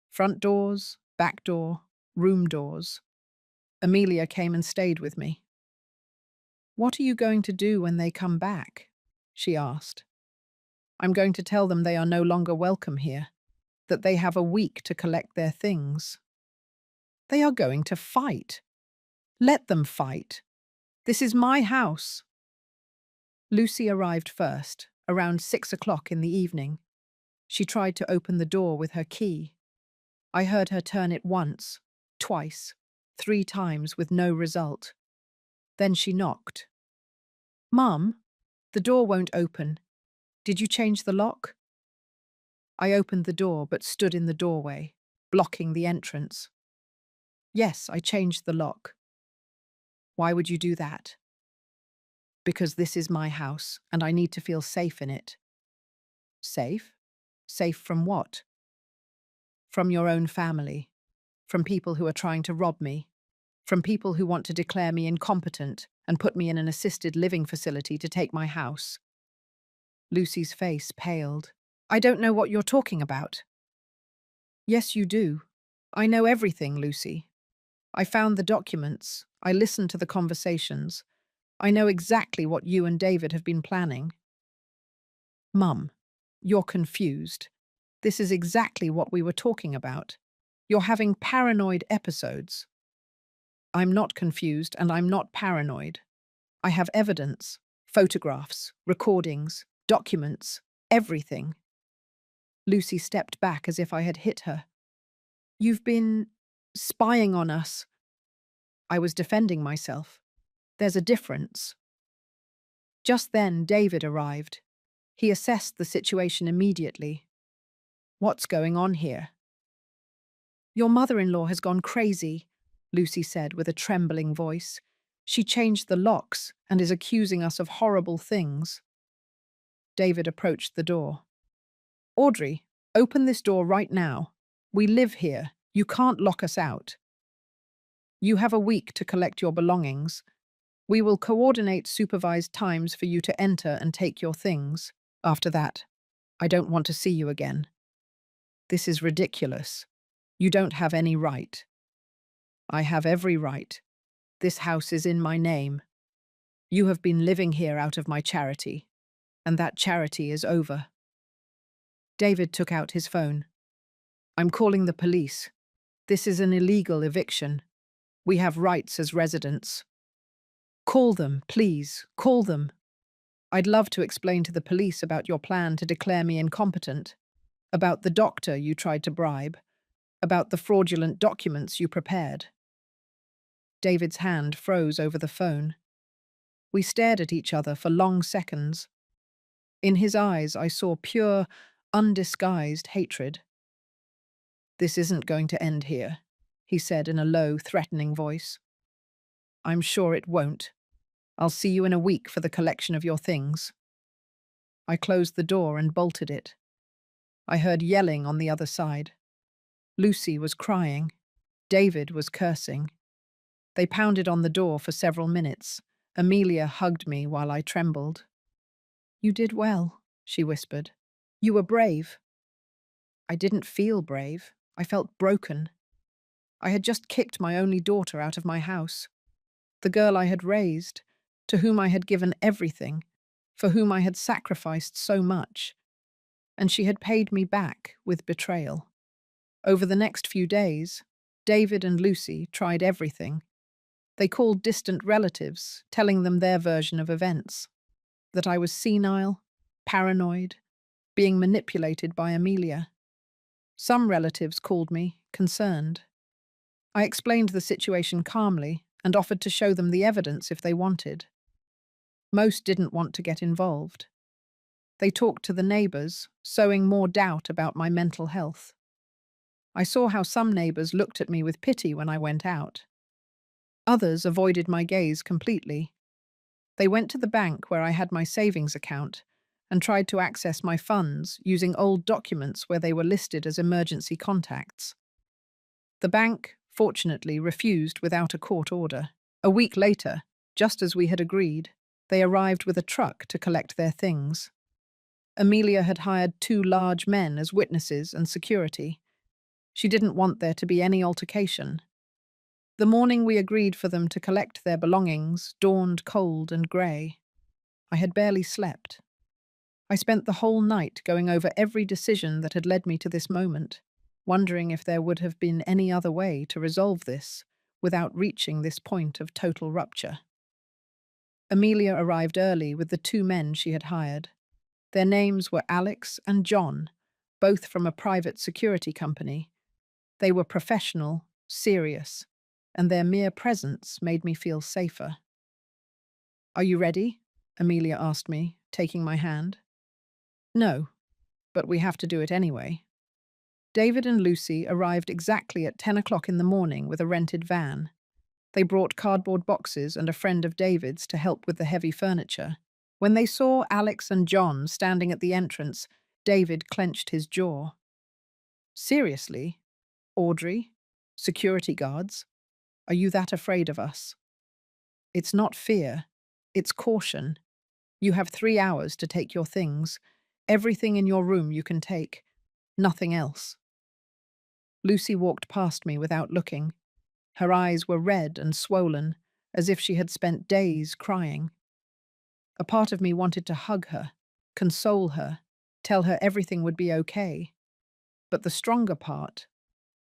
Front doors, back door, room doors. Amelia came and stayed with me. "What are you going to do when they come back?" she asked. "I'm going to tell them they are no longer welcome here, that they have a week to collect their things." "They are going to fight. Let them fight. This is my house." Lucy arrived first, around 6 o'clock in the evening. She tried to open the door with her key. I heard her turn it once, twice, 3 times with no result. Then she knocked. "Mum, the door won't open. Did you change the lock?" I opened the door but stood in the doorway, blocking the entrance. "Yes, I changed the lock." "Why would you do that?" "Because this is my house, and I need to feel safe in it." "Safe? Safe from what?" "From your own family. From people who are trying to rob me. From people who want to declare me incompetent and put me in an assisted living facility to take my house." Lucy's face paled. "I don't know what you're talking about." "Yes, you do. I know everything, Lucy. I found the documents. I listened to the conversations. I know exactly what you and David have been planning." "Mum, you're confused. This is exactly what we were talking about. You're having paranoid episodes." "I'm not confused and I'm not paranoid. I have evidence, photographs, recordings, documents, everything." Lucy stepped back as if I had hit her. "You've been spying on us." I was defending myself. There's a difference. Just then, David arrived. He assessed the situation immediately. "What's going on here?" "Your mother-in-law has gone crazy," Lucy said with a trembling voice. She changed the locks and is accusing us of horrible things. David approached the door. Audrey, open this door right now. We live here. You can't lock us out. You have a week to collect your belongings. We will coordinate supervised times for you to enter and take your things. After that, I don't want to see you again. This is ridiculous. You don't have any right. I have every right. This house is in my name. You have been living here out of my charity, and that charity is over. David took out his phone. I'm calling the police. This is an illegal eviction. We have rights as residents. Call them, please, call them. I'd love to explain to the police about your plan to declare me incompetent, about the doctor you tried to bribe, about the fraudulent documents you prepared. David's hand froze over the phone. We stared at each other for long seconds. In his eyes, I saw pure, undisguised hatred. This isn't going to end here, he said in a low, threatening voice. I'm sure it won't. I'll see you in a week for the collection of your things. I closed the door and bolted it. I heard yelling on the other side. Lucy was crying. David was cursing. They pounded on the door for several minutes. Amelia hugged me while I trembled. You did well, she whispered. You were brave. I didn't feel brave. I felt broken. I had just kicked my only daughter out of my house. The girl I had raised, to whom I had given everything, for whom I had sacrificed so much. And she had paid me back with betrayal. Over the next few days, David and Lucy tried everything. They called distant relatives, telling them their version of events. That I was senile, paranoid, being manipulated by Amelia. Some relatives called me, concerned. I explained the situation calmly and offered to show them the evidence if they wanted. Most didn't want to get involved. They talked to the neighbors, sowing more doubt about my mental health. I saw how some neighbors looked at me with pity when I went out. Others avoided my gaze completely. They went to the bank where I had my savings account and tried to access my funds using old documents where they were listed as emergency contacts. The bank, fortunately, refused without a court order. A week later, just as we had agreed, they arrived with a truck to collect their things. Amelia had hired 2 large men as witnesses and security. She didn't want there to be any altercation. The morning we agreed for them to collect their belongings dawned cold and grey. I had barely slept. I spent the whole night going over every decision that had led me to this moment, wondering if there would have been any other way to resolve this without reaching this point of total rupture. Amelia arrived early with the 2 men she had hired. Their names were Alex and John, both from a private security company. They were professional, serious, and their mere presence made me feel safer. Are you ready? Amelia asked me, taking my hand. No, but we have to do it anyway. David and Lucy arrived exactly at 10 o'clock in the morning with a rented van. They brought cardboard boxes and a friend of David's to help with the heavy furniture. When they saw Alex and John standing at the entrance, David clenched his jaw. Seriously? Audrey? Security guards? Are you that afraid of us? It's not fear, it's caution. You have 3 hours to take your things. Everything in your room you can take. Nothing else. Lucy walked past me without looking. Her eyes were red and swollen, as if she had spent days crying. A part of me wanted to hug her, console her, tell her everything would be okay. But the stronger part,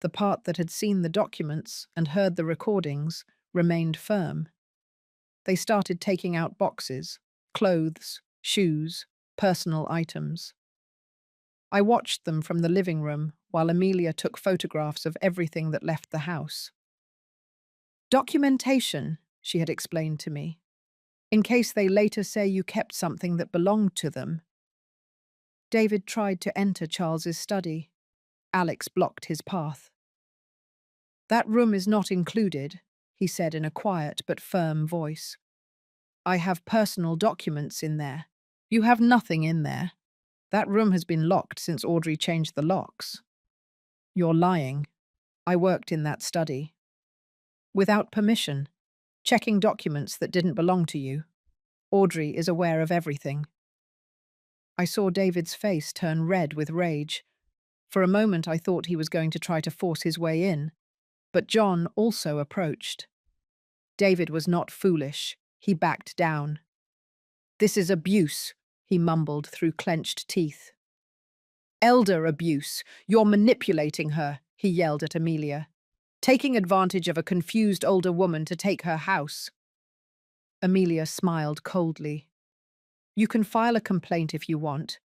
the part that had seen the documents and heard the recordings, remained firm. They started taking out boxes, clothes, shoes, personal items. I watched them from the living room while Amelia took photographs of everything that left the house. Documentation, she had explained to me, in case they later say you kept something that belonged to them. David tried to enter Charles's study. Alex blocked his path. That room is not included, he said in a quiet but firm voice. I have personal documents in there. You have nothing in there. That room has been locked since Audrey changed the locks. You're lying. I worked in that study. Without permission, checking documents that didn't belong to you. Audrey is aware of everything. I saw David's face turn red with rage. For a moment I thought he was going to try to force his way in, but John also approached. David was not foolish. He backed down. This is abuse, he mumbled through clenched teeth. Elder abuse. You're manipulating her, he yelled at Amelia. Taking advantage of a confused older woman to take her house. Amelia smiled coldly. You can file a complaint if you want.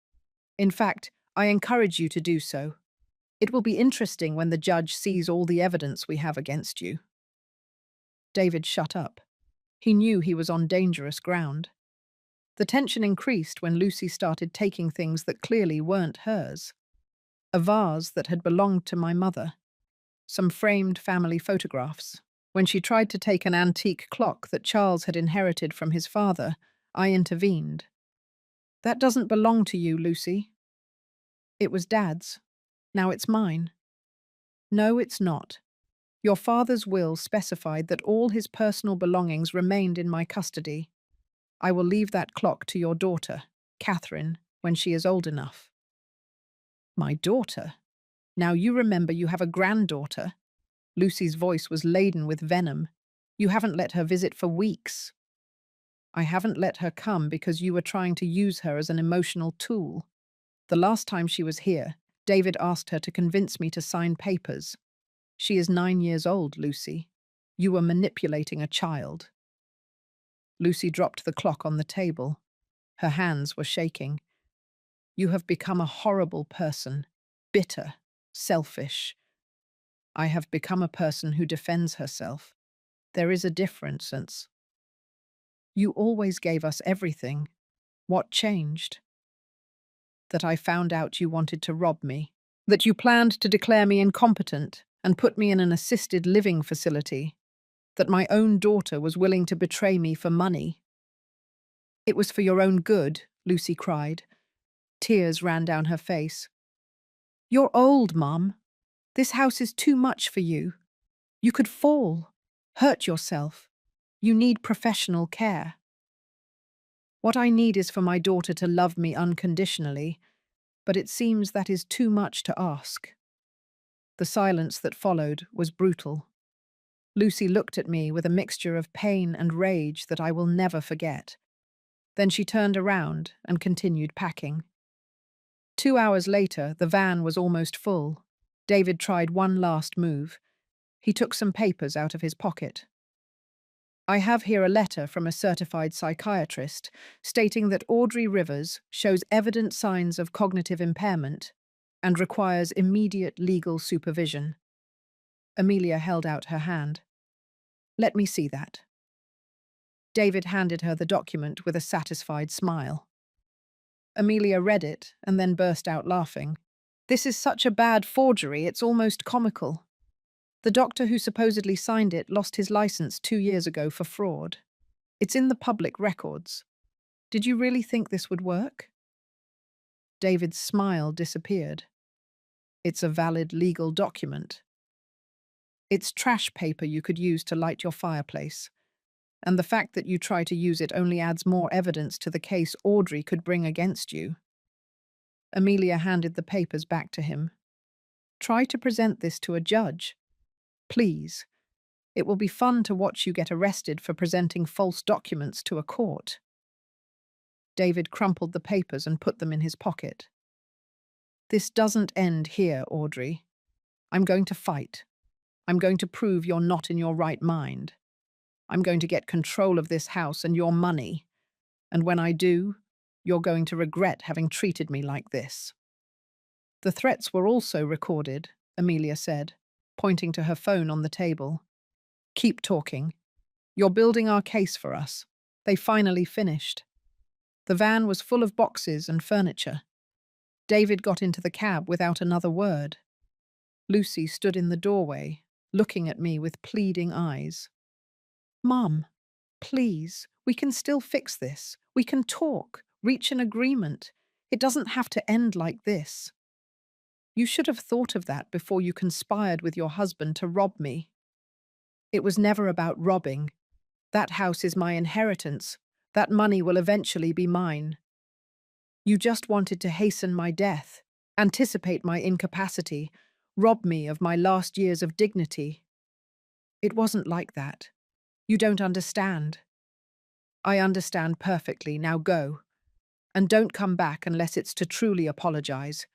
In fact, I encourage you to do so. It will be interesting when the judge sees all the evidence we have against you. David shut up. He knew he was on dangerous ground. The tension increased when Lucy started taking things that clearly weren't hers. A vase that had belonged to my mother. Some framed family photographs. When she tried to take an antique clock that Charles had inherited from his father, I intervened. That doesn't belong to you, Lucy. It was Dad's. Now it's mine. No, it's not. Your father's will specified that all his personal belongings remained in my custody. I will leave that clock to your daughter, Catherine, when she is old enough. My daughter? Now you remember you have a granddaughter. Lucy's voice was laden with venom. You haven't let her visit for weeks. I haven't let her come because you were trying to use her as an emotional tool. The last time she was here, David asked her to convince me to sign papers. She is 9 years old, Lucy. You were manipulating a child. Lucy dropped the clock on the table. Her hands were shaking. You have become a horrible person, bitter, selfish. I have become a person who defends herself. There is a difference. You always gave us everything. What changed? That I found out you wanted to rob me. That you planned to declare me incompetent and put me in an assisted living facility. That my own daughter was willing to betray me for money. It was for your own good, Lucy cried. Tears ran down her face. You're old, Mum. This house is too much for you. You could fall, hurt yourself. You need professional care. What I need is for my daughter to love me unconditionally, but it seems that is too much to ask. The silence that followed was brutal. Lucy looked at me with a mixture of pain and rage that I will never forget. Then she turned around and continued packing. 2 hours later, the van was almost full. David tried one last move. He took some papers out of his pocket. I have here a letter from a certified psychiatrist stating that Audrey Rivers shows evident signs of cognitive impairment and requires immediate legal supervision. Amelia held out her hand. Let me see that. David handed her the document with a satisfied smile. Amelia read it and then burst out laughing. This is such a bad forgery, it's almost comical. The doctor who supposedly signed it lost his license 2 years ago for fraud. It's in the public records. Did you really think this would work? David's smile disappeared. It's a valid legal document. It's trash paper you could use to light your fireplace. And the fact that you try to use it only adds more evidence to the case Audrey could bring against you. Amelia handed the papers back to him. Try to present this to a judge. Please. It will be fun to watch you get arrested for presenting false documents to a court. David crumpled the papers and put them in his pocket. This doesn't end here, Audrey. I'm going to fight. I'm going to prove you're not in your right mind. I'm going to get control of this house and your money. And when I do, you're going to regret having treated me like this. The threats were also recorded, Amelia said, pointing to her phone on the table. Keep talking. You're building our case for us. They finally finished. The van was full of boxes and furniture. David got into the cab without another word. Lucy stood in the doorway, looking at me with pleading eyes. Mom, please, we can still fix this. We can talk, reach an agreement. It doesn't have to end like this. You should have thought of that before you conspired with your husband to rob me. It was never about robbing. That house is my inheritance. That money will eventually be mine. You just wanted to hasten my death, anticipate my incapacity, rob me of my last years of dignity. It wasn't like that. You don't understand. I understand perfectly. Now go. And don't come back unless it's to truly apologize.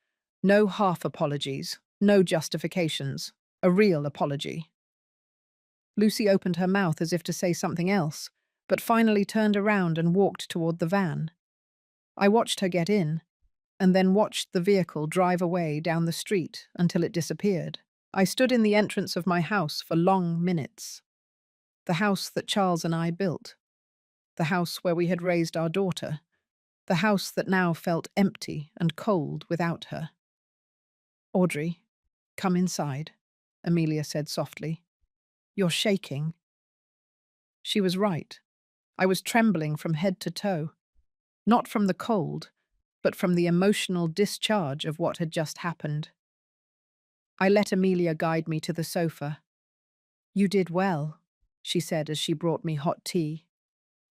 No half apologies, no justifications. A real apology. Lucy opened her mouth as if to say something else, but finally turned around and walked toward the van. I watched her get in, and then watched the vehicle drive away down the street until it disappeared. I stood in the entrance of my house for long minutes. The house that Charles and I built. The house where we had raised our daughter. The house that now felt empty and cold without her. Audrey, come inside, Amelia said softly. You're shaking. She was right. I was trembling from head to toe. Not from the cold, but from the emotional discharge of what had just happened. I let Amelia guide me to the sofa. You did well, she said as she brought me hot tea.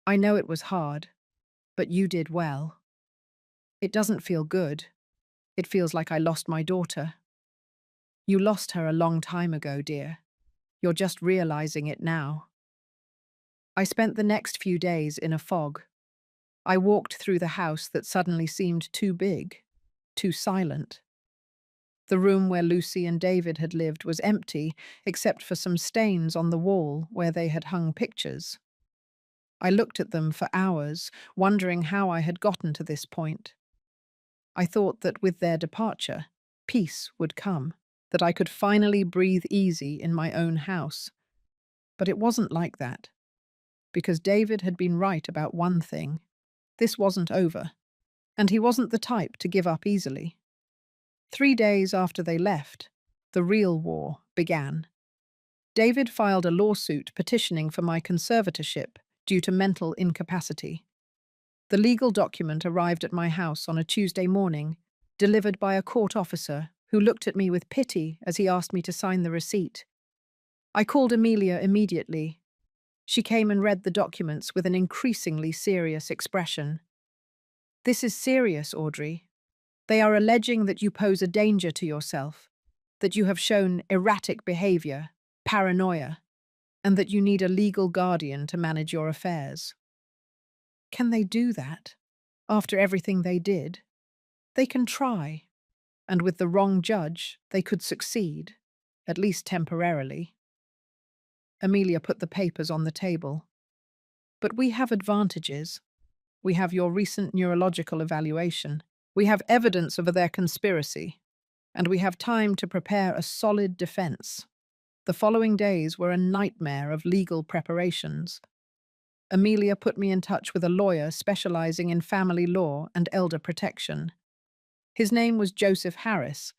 I know it was hard, but you did well. It doesn't feel good. It feels like I lost my daughter. You lost her a long time ago, dear. You're just realizing it now. I spent the next few days in a fog. I walked through the house that suddenly seemed too big, too silent. The room where Lucy and David had lived was empty, except for some stains on the wall where they had hung pictures. I looked at them for hours, wondering how I had gotten to this point. I thought that with their departure, peace would come, that I could finally breathe easy in my own house. But it wasn't like that. Because David had been right about one thing. This wasn't over, and he wasn't the type to give up easily. 3 days after they left, the real war began. David filed a lawsuit petitioning for my conservatorship due to mental incapacity. The legal document arrived at my house on a Tuesday morning, delivered by a court officer who looked at me with pity as he asked me to sign the receipt. I called Amelia immediately. She came and read the documents with an increasingly serious expression. This is serious, Audrey. They are alleging that you pose a danger to yourself, that you have shown erratic behavior, paranoia, and that you need a legal guardian to manage your affairs. Can they do that? After everything they did? They can try, and with the wrong judge, they could succeed, at least temporarily. Amelia put the papers on the table. But we have advantages. We have your recent neurological evaluation. We have evidence of their conspiracy. And we have time to prepare a solid defense. The following days were a nightmare of legal preparations. Amelia put me in touch with a lawyer specializing in family law and elder protection. His name was Joseph Harris,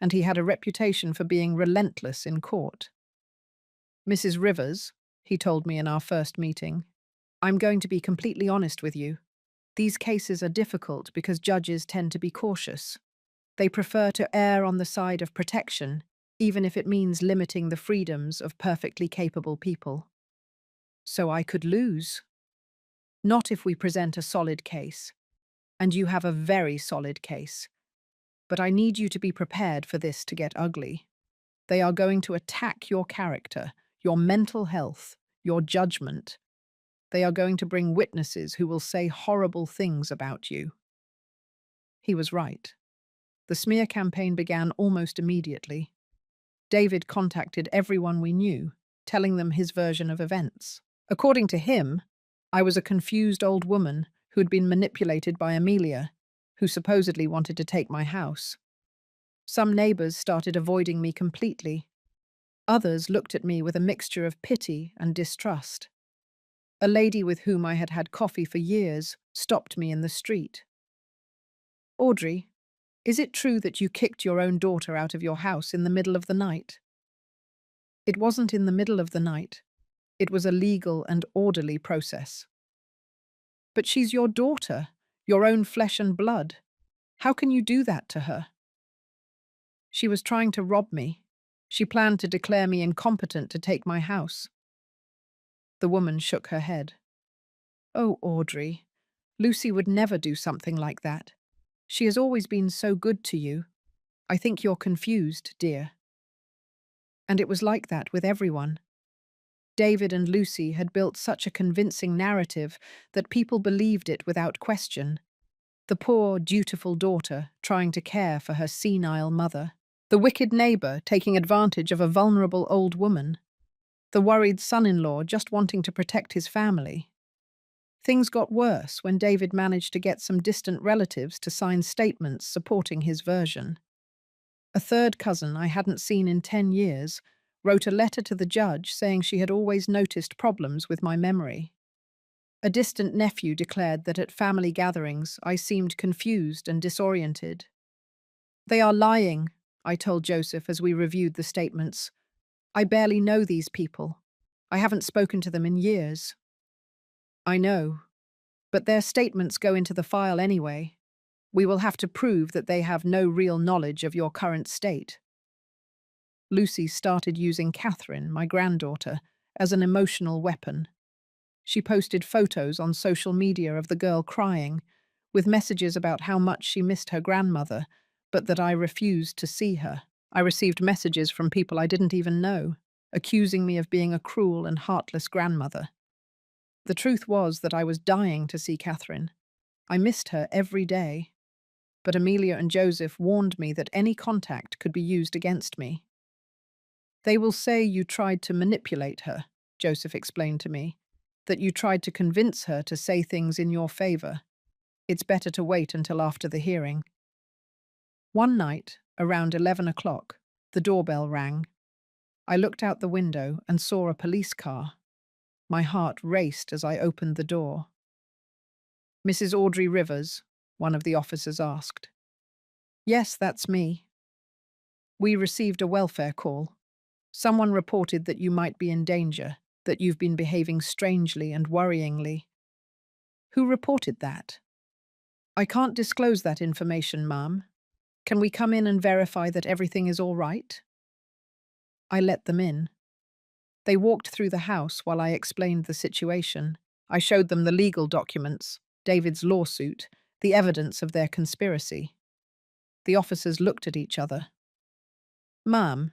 and he had a reputation for being relentless in court. Mrs. Rivers, he told me in our first meeting, I'm going to be completely honest with you. These cases are difficult because judges tend to be cautious. They prefer to err on the side of protection, even if it means limiting the freedoms of perfectly capable people. So I could lose. Not if we present a solid case. And you have a very solid case. But I need you to be prepared for this to get ugly. They are going to attack your character, your mental health, your judgment. They are going to bring witnesses who will say horrible things about you. He was right. The smear campaign began almost immediately. David contacted everyone we knew, telling them his version of events. According to him, I was a confused old woman who had been manipulated by Amelia, who supposedly wanted to take my house. Some neighbors started avoiding me completely. Others looked at me with a mixture of pity and distrust. A lady with whom I had had coffee for years stopped me in the street. Audrey, is it true that you kicked your own daughter out of your house in the middle of the night? It wasn't in the middle of the night. It was a legal and orderly process. But she's your daughter, your own flesh and blood. How can you do that to her? She was trying to rob me. She planned to declare me incompetent to take my house. The woman shook her head. Oh, Audrey, Lucy would never do something like that. She has always been so good to you. I think you're confused, dear. And it was like that with everyone. David and Lucy had built such a convincing narrative that people believed it without question. The poor, dutiful daughter trying to care for her senile mother. The wicked neighbour taking advantage of a vulnerable old woman. The worried son-in-law just wanting to protect his family. Things got worse when David managed to get some distant relatives to sign statements supporting his version. A third cousin I hadn't seen in 10 years wrote a letter to the judge saying she had always noticed problems with my memory. A distant nephew declared that at family gatherings I seemed confused and disoriented. They are lying, I told Joseph as we reviewed the statements. I barely know these people. I haven't spoken to them in years. I know, but their statements go into the file anyway. We will have to prove that they have no real knowledge of your current state. Lucy started using Catherine, my granddaughter, as an emotional weapon. She posted photos on social media of the girl crying, with messages about how much she missed her grandmother, but that I refused to see her. I received messages from people I didn't even know, accusing me of being a cruel and heartless grandmother. The truth was that I was dying to see Catherine. I missed her every day. But Amelia and Joseph warned me that any contact could be used against me. They will say you tried to manipulate her, Joseph explained to me, that you tried to convince her to say things in your favor. It's better to wait until after the hearing. One night, around 11 o'clock, the doorbell rang. I looked out the window and saw a police car. My heart raced as I opened the door. Mrs. Audrey Rivers, one of the officers asked. Yes, that's me. We received a welfare call. Someone reported that you might be in danger, that you've been behaving strangely and worryingly. Who reported that? I can't disclose that information, ma'am. Can we come in and verify that everything is all right? I let them in. They walked through the house while I explained the situation. I showed them the legal documents, David's lawsuit, the evidence of their conspiracy. The officers looked at each other. Ma'am,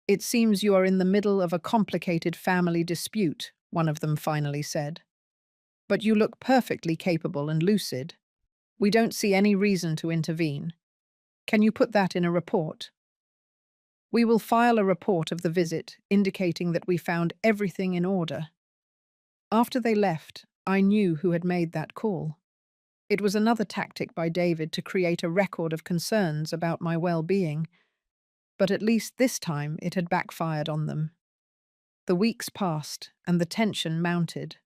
it seems you are in the middle of a complicated family dispute, one of them finally said. But you look perfectly capable and lucid. We don't see any reason to intervene. Can you put that in a report? We will file a report of the visit indicating that we found everything in order. After they left, I knew who had made that call. It was another tactic by David to create a record of concerns about my well-being, but at least this time it had backfired on them. The weeks passed, and the tension mounted.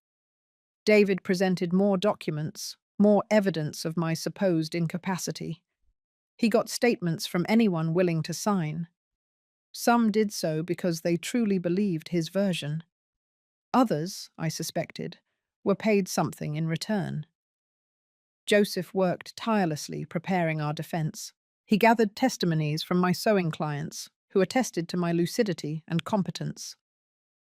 David presented more documents, more evidence of my supposed incapacity. He got statements from anyone willing to sign. Some did so because they truly believed his version. Others, I suspected, were paid something in return. Joseph worked tirelessly preparing our defense. He gathered testimonies from my sewing clients, who attested to my lucidity and competence.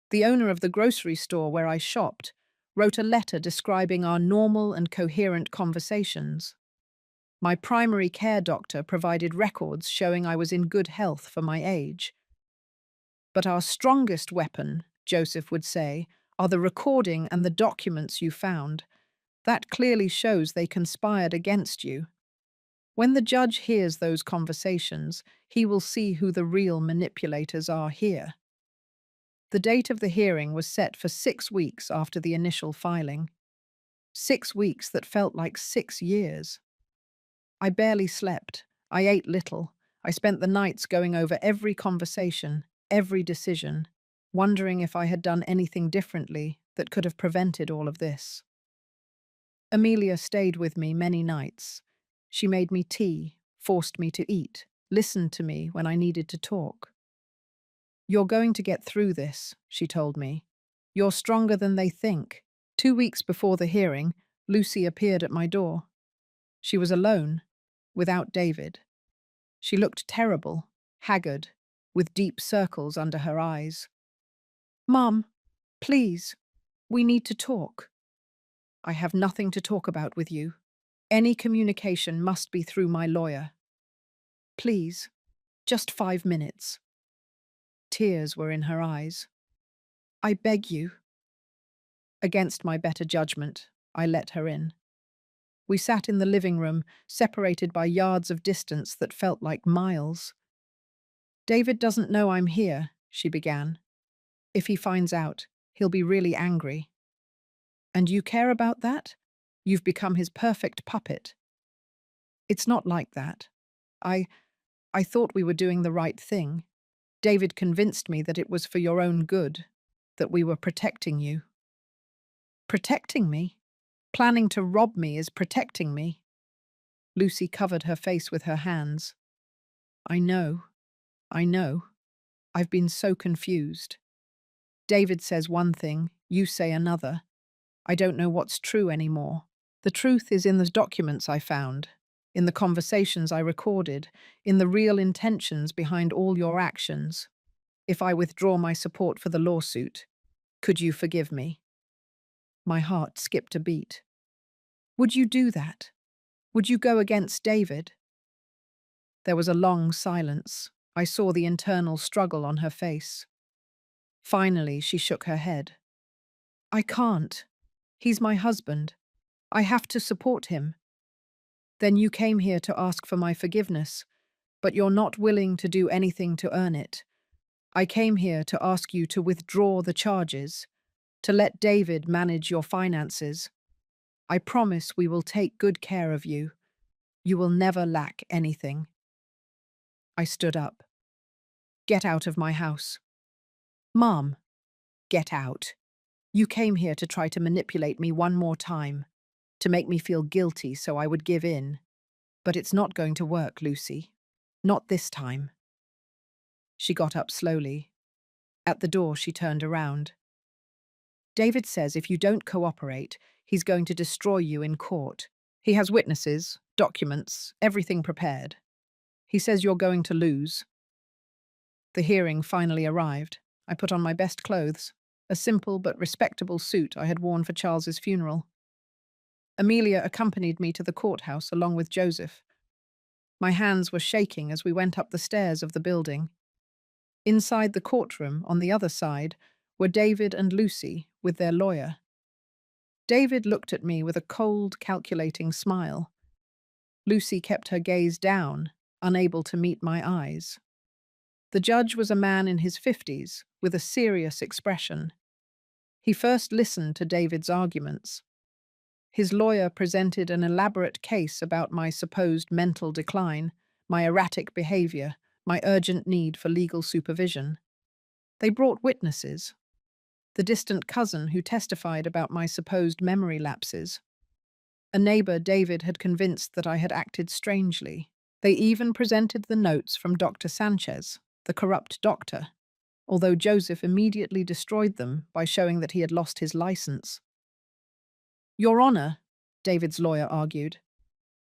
The owner of the grocery store where I shopped wrote a letter describing our normal and coherent conversations. My primary care doctor provided records showing I was in good health for my age. But our strongest weapon, Joseph would say, are the recording and the documents you found. That clearly shows they conspired against you. When the judge hears those conversations, he will see who the real manipulators are here. The date of the hearing was set for 6 weeks after the initial filing. 6 weeks that felt like 6 years. I barely slept. I ate little. I spent the nights going over every conversation, every decision, wondering if I had done anything differently that could have prevented all of this. Amelia stayed with me many nights. She made me tea, forced me to eat, listened to me when I needed to talk. You're going to get through this, she told me. You're stronger than they think. 2 weeks before the hearing, Lucy appeared at my door. She was alone, without David. She looked terrible, haggard, with deep circles under her eyes. Mum, please, we need to talk. I have nothing to talk about with you. Any communication must be through my lawyer. Please, just 5 minutes. Tears were in her eyes. I beg you. Against my better judgment, I let her in. We sat in the living room, separated by yards of distance that felt like miles. David doesn't know I'm here, she began. If he finds out, he'll be really angry. And you care about that? You've become his perfect puppet. It's not like that. I thought we were doing the right thing. David convinced me that it was for your own good, that we were protecting you. Protecting me? Planning to rob me is protecting me. Lucy covered her face with her hands. I know. I've been so confused. David says one thing, you say another. I don't know what's true anymore. The truth is in the documents I found, in the conversations I recorded, in the real intentions behind all your actions. If I withdraw my support for the lawsuit, could you forgive me? My heart skipped a beat. Would you do that? Would you go against David? There was a long silence. I saw the internal struggle on her face. Finally, she shook her head. I can't. He's my husband. I have to support him. Then you came here to ask for my forgiveness, but you're not willing to do anything to earn it. I came here to ask you to withdraw the charges, to let David manage your finances. I promise we will take good care of you. You will never lack anything. I stood up. Get out of my house. Mom, get out. You came here to try to manipulate me one more time, to make me feel guilty so I would give in. But it's not going to work, Lucy. Not this time. She got up slowly. At the door, she turned around. David says if you don't cooperate, he's going to destroy you in court. He has witnesses, documents, everything prepared. He says you're going to lose. The hearing finally arrived. I put on my best clothes, a simple but respectable suit I had worn for Charles's funeral. Amelia accompanied me to the courthouse along with Joseph. My hands were shaking as we went up the stairs of the building. Inside the courtroom, on the other side, were David and Lucy with their lawyer. David looked at me with a cold, calculating smile. Lucy kept her gaze down, unable to meet my eyes. The judge was a man in his 50s, with a serious expression. He first listened to David's arguments. His lawyer presented an elaborate case about my supposed mental decline, my erratic behavior, my urgent need for legal supervision. They brought witnesses. The distant cousin who testified about my supposed memory lapses. A neighbor David had convinced that I had acted strangely. They even presented the notes from Dr. Sanchez, the corrupt doctor, although Joseph immediately destroyed them by showing that he had lost his license. Your Honor, David's lawyer argued,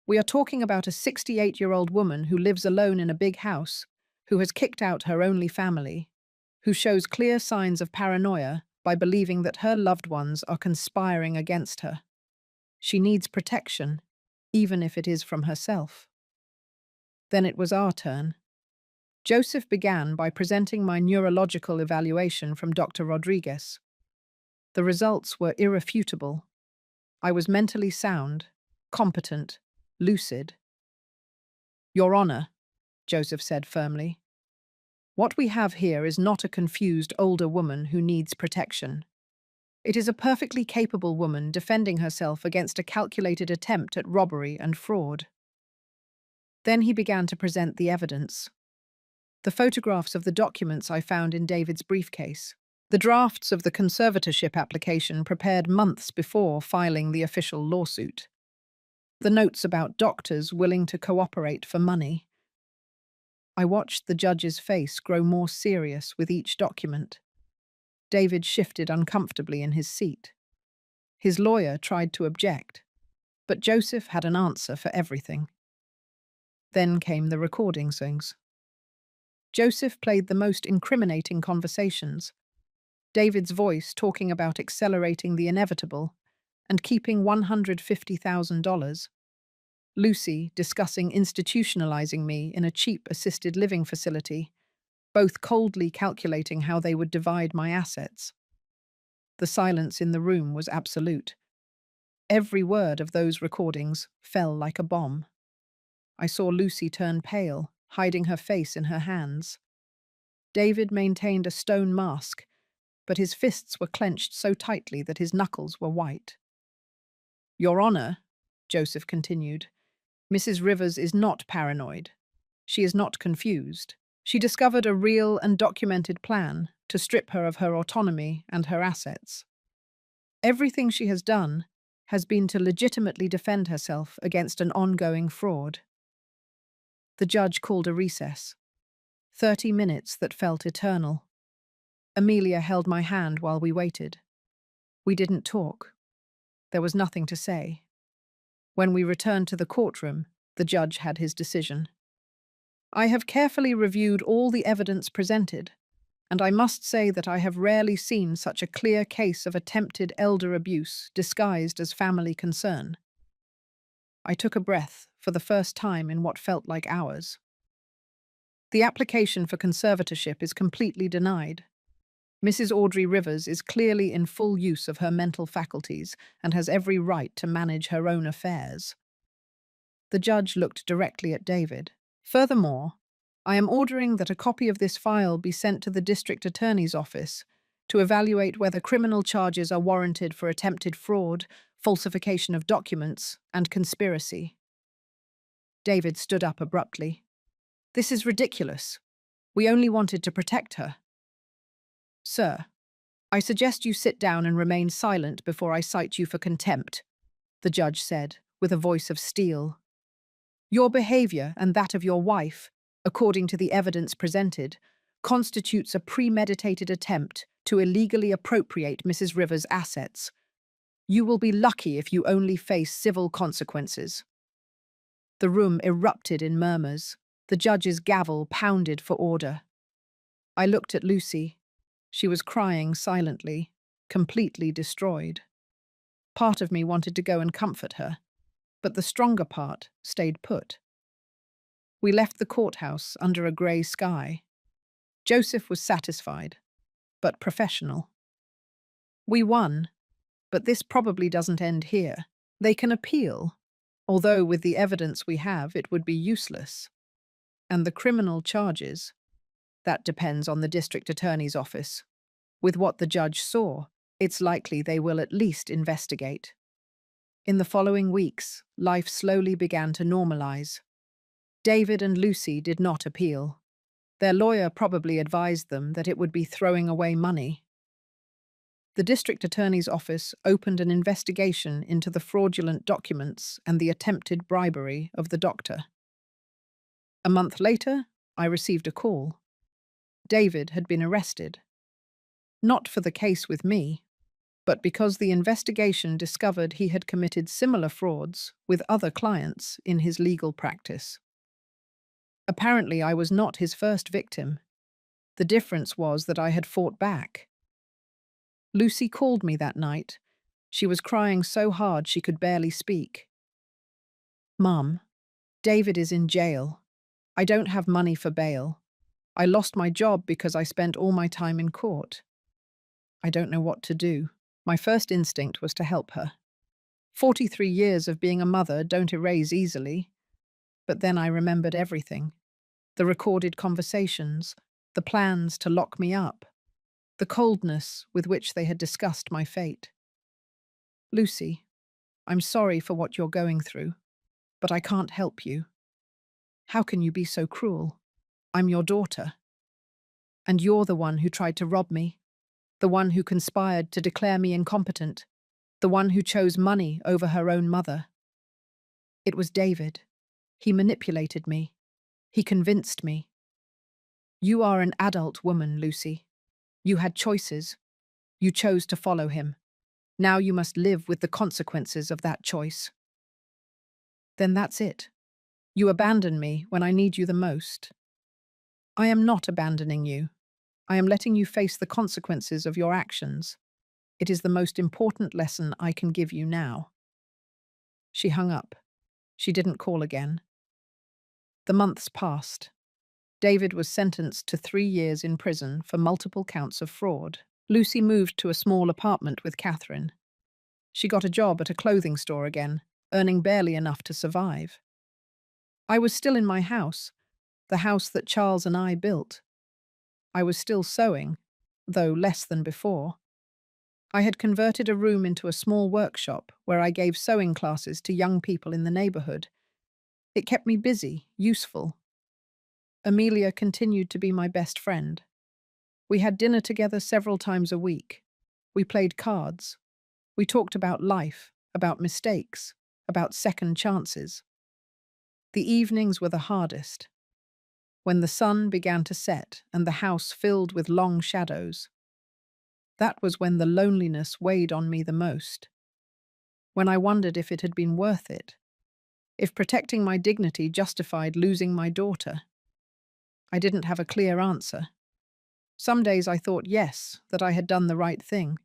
we are talking about a 68-year-old woman who lives alone in a big house, who has kicked out her only family, who shows clear signs of paranoia by believing that her loved ones are conspiring against her. She needs protection, even if it is from herself. Then it was our turn. Joseph began by presenting my neurological evaluation from Dr. Rodriguez. The results were irrefutable. I was mentally sound, competent, lucid. Your Honor, Joseph said firmly, what we have here is not a confused older woman who needs protection. It is a perfectly capable woman defending herself against a calculated attempt at robbery and fraud. Then he began to present the evidence. The photographs of the documents I found in David's briefcase. The drafts of the conservatorship application prepared months before filing the official lawsuit. The notes about doctors willing to cooperate for money. I watched the judge's face grow more serious with each document. David shifted uncomfortably in his seat. His lawyer tried to object, but Joseph had an answer for everything. Then came the recording things. Joseph played the most incriminating conversations. David's voice talking about accelerating the inevitable and keeping $150,000. Lucy discussing institutionalizing me in a cheap assisted living facility, both coldly calculating how they would divide my assets. The silence in the room was absolute. Every word of those recordings fell like a bomb. I saw Lucy turn pale, hiding her face in her hands. David maintained a stone mask, but his fists were clenched so tightly that his knuckles were white. "Your Honor," Joseph continued, "Mrs. Rivers is not paranoid. She is not confused. She discovered a real and documented plan to strip her of her autonomy and her assets. Everything she has done has been to legitimately defend herself against an ongoing fraud." The judge called a recess. 30 minutes that felt eternal. Amelia held my hand while we waited. We didn't talk. There was nothing to say. When we returned to the courtroom, the judge had his decision. "I have carefully reviewed all the evidence presented, and I must say that I have rarely seen such a clear case of attempted elder abuse disguised as family concern." I took a breath for the first time in what felt like hours. "The application for conservatorship is completely denied. Mrs. Audrey Rivers is clearly in full use of her mental faculties and has every right to manage her own affairs." The judge looked directly at David. "Furthermore, I am ordering that a copy of this file be sent to the district attorney's office to evaluate whether criminal charges are warranted for attempted fraud, falsification of documents, and conspiracy." David stood up abruptly. "This is ridiculous. We only wanted to protect her." "Sir, I suggest you sit down and remain silent before I cite you for contempt," the judge said, with a voice of steel. "Your behavior and that of your wife, according to the evidence presented, constitutes a premeditated attempt to illegally appropriate Mrs. Rivers' assets. You will be lucky if you only face civil consequences." The room erupted in murmurs. The judge's gavel pounded for order. I looked at Lucy. She was crying silently, completely destroyed. Part of me wanted to go and comfort her, but the stronger part stayed put. We left the courthouse under a grey sky. Joseph was satisfied, but professional. We won, but this probably doesn't end here. They can appeal, although with the evidence we have, it would be useless. And the criminal charges, that depends on the district attorney's office. With what the judge saw, it's likely they will at least investigate. In the following weeks, life slowly began to normalize. David and Lucy did not appeal. Their lawyer probably advised them that it would be throwing away money. The district attorney's office opened an investigation into the fraudulent documents and the attempted bribery of the doctor. A month later, I received a call. David had been arrested. Not for the case with me, but because the investigation discovered he had committed similar frauds with other clients in his legal practice. Apparently, I was not his first victim. The difference was that I had fought back. Lucy called me that night. She was crying so hard she could barely speak. "Mum, David is in jail. I don't have money for bail. I lost my job because I spent all my time in court. I don't know what to do." My first instinct was to help her. 43 years of being a mother don't erase easily. But then I remembered everything. The recorded conversations, the plans to lock me up, the coldness with which they had discussed my fate. "Lucy, I'm sorry for what you're going through, but I can't help you. How can you be so cruel? I'm your daughter. And you're the one who tried to rob me, the one who conspired to declare me incompetent, the one who chose money over her own mother. It was David. He manipulated me. He convinced me. You are an adult woman, Lucy. You had choices. You chose to follow him. Now you must live with the consequences of that choice. Then that's it. You abandon me when I need you the most. I am not abandoning you. I am letting you face the consequences of your actions. It is the most important lesson I can give you now. She hung up. She didn't call again. The months passed. David was sentenced to 3 years in prison for multiple counts of fraud. Lucy moved to a small apartment with Catherine. She got a job at a clothing store again, earning barely enough to survive. I was still in my house, the house that Charles and I built. I was still sewing, though less than before. I had converted a room into a small workshop where I gave sewing classes to young people in the neighborhood. It kept me busy, useful. Amelia continued to be my best friend. We had dinner together several times a week. We played cards. We talked about life, about mistakes, about second chances. The evenings were the hardest. When the sun began to set and the house filled with long shadows. That was when the loneliness weighed on me the most. When I wondered if it had been worth it. If protecting my dignity justified losing my daughter. I didn't have a clear answer. Some days I thought yes, that I had done the right thing.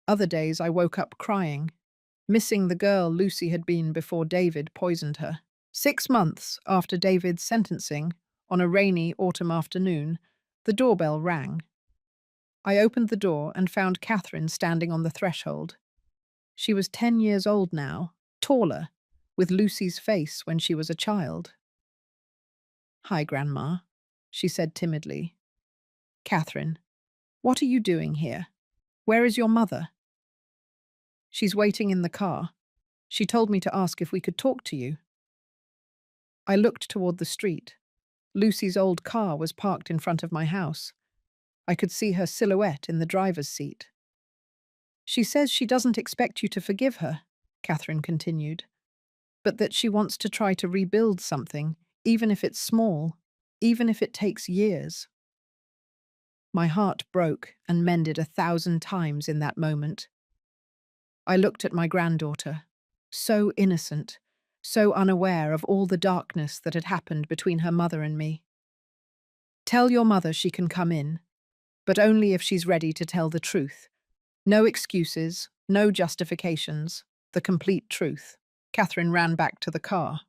Other days I woke up crying, missing the girl Lucy had been before David poisoned her. 6 months after David's sentencing, on a rainy autumn afternoon, the doorbell rang. I opened the door and found Catherine standing on the threshold. She was 10 years old now, taller, with Lucy's face when she was a child. "Hi, Grandma," she said timidly. "Catherine, what are you doing here? Where is your mother?" "She's waiting in the car. She told me to ask if we could talk to you." I looked toward the street. Lucy's old car was parked in front of my house. I could see her silhouette in the driver's seat. "She says she doesn't expect you to forgive her," Catherine continued, "but that she wants to try to rebuild something, even if it's small, even if it takes years." My heart broke and mended 1,000 times in that moment. I looked at my granddaughter, so innocent, so unaware of all the darkness that had happened between her mother and me. "Tell your mother she can come in, but only if she's ready to tell the truth. No excuses, no justifications, the complete truth." Catherine ran back to the car.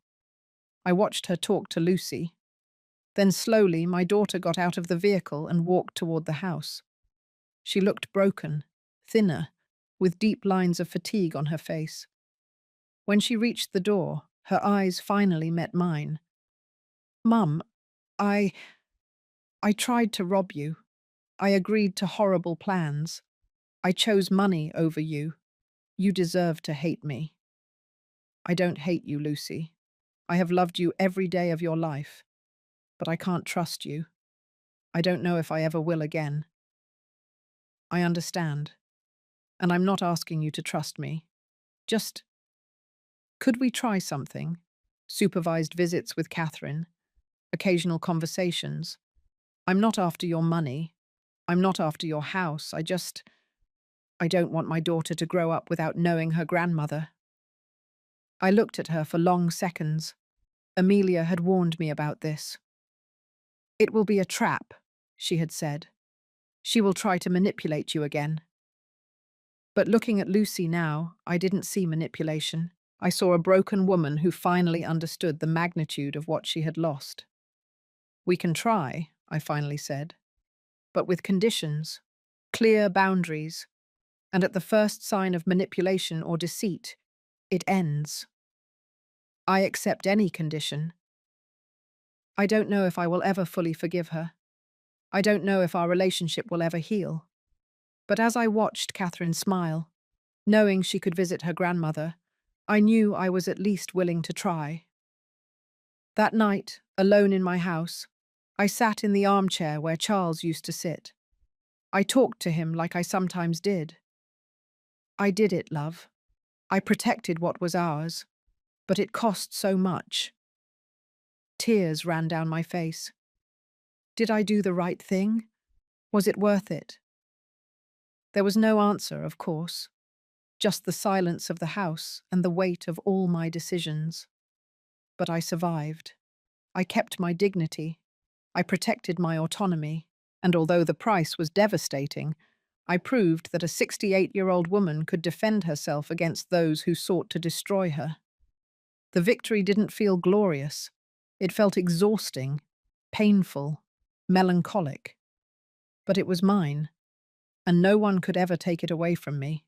I watched her talk to Lucy. Then slowly my daughter got out of the vehicle and walked toward the house. She looked broken, thinner, with deep lines of fatigue on her face. When she reached the door, her eyes finally met mine. "Mum, I tried to rob you. I agreed to horrible plans. I chose money over you. You deserve to hate me." "I don't hate you, Lucy. I have loved you every day of your life. But I can't trust you. I don't know if I ever will again." "I understand. And I'm not asking you to trust me. Just, could we try something? Supervised visits with Catherine. Occasional conversations. I'm not after your money. I'm not after your house. I don't want my daughter to grow up without knowing her grandmother." I looked at her for long seconds. Amelia had warned me about this. "It will be a trap," she had said. "She will try to manipulate you again." But looking at Lucy now, I didn't see manipulation. I saw a broken woman who finally understood the magnitude of what she had lost. "We can try," I finally said, "but with conditions, clear boundaries, and at the first sign of manipulation or deceit, it ends. I accept any condition. I don't know if I will ever fully forgive her. I don't know if our relationship will ever heal." But as I watched Catherine smile, knowing she could visit her grandmother, I knew I was at least willing to try. That night, alone in my house, I sat in the armchair where Charles used to sit. I talked to him like I sometimes did. "I did it, love. I protected what was ours, but it cost so much." Tears ran down my face. Did I do the right thing? Was it worth it? There was no answer, of course, just the silence of the house and the weight of all my decisions. But I survived. I kept my dignity. I protected my autonomy. And although the price was devastating, I proved that a 68-year-old woman could defend herself against those who sought to destroy her. The victory didn't feel glorious. It felt exhausting, painful, melancholic. But it was mine, and no one could ever take it away from me.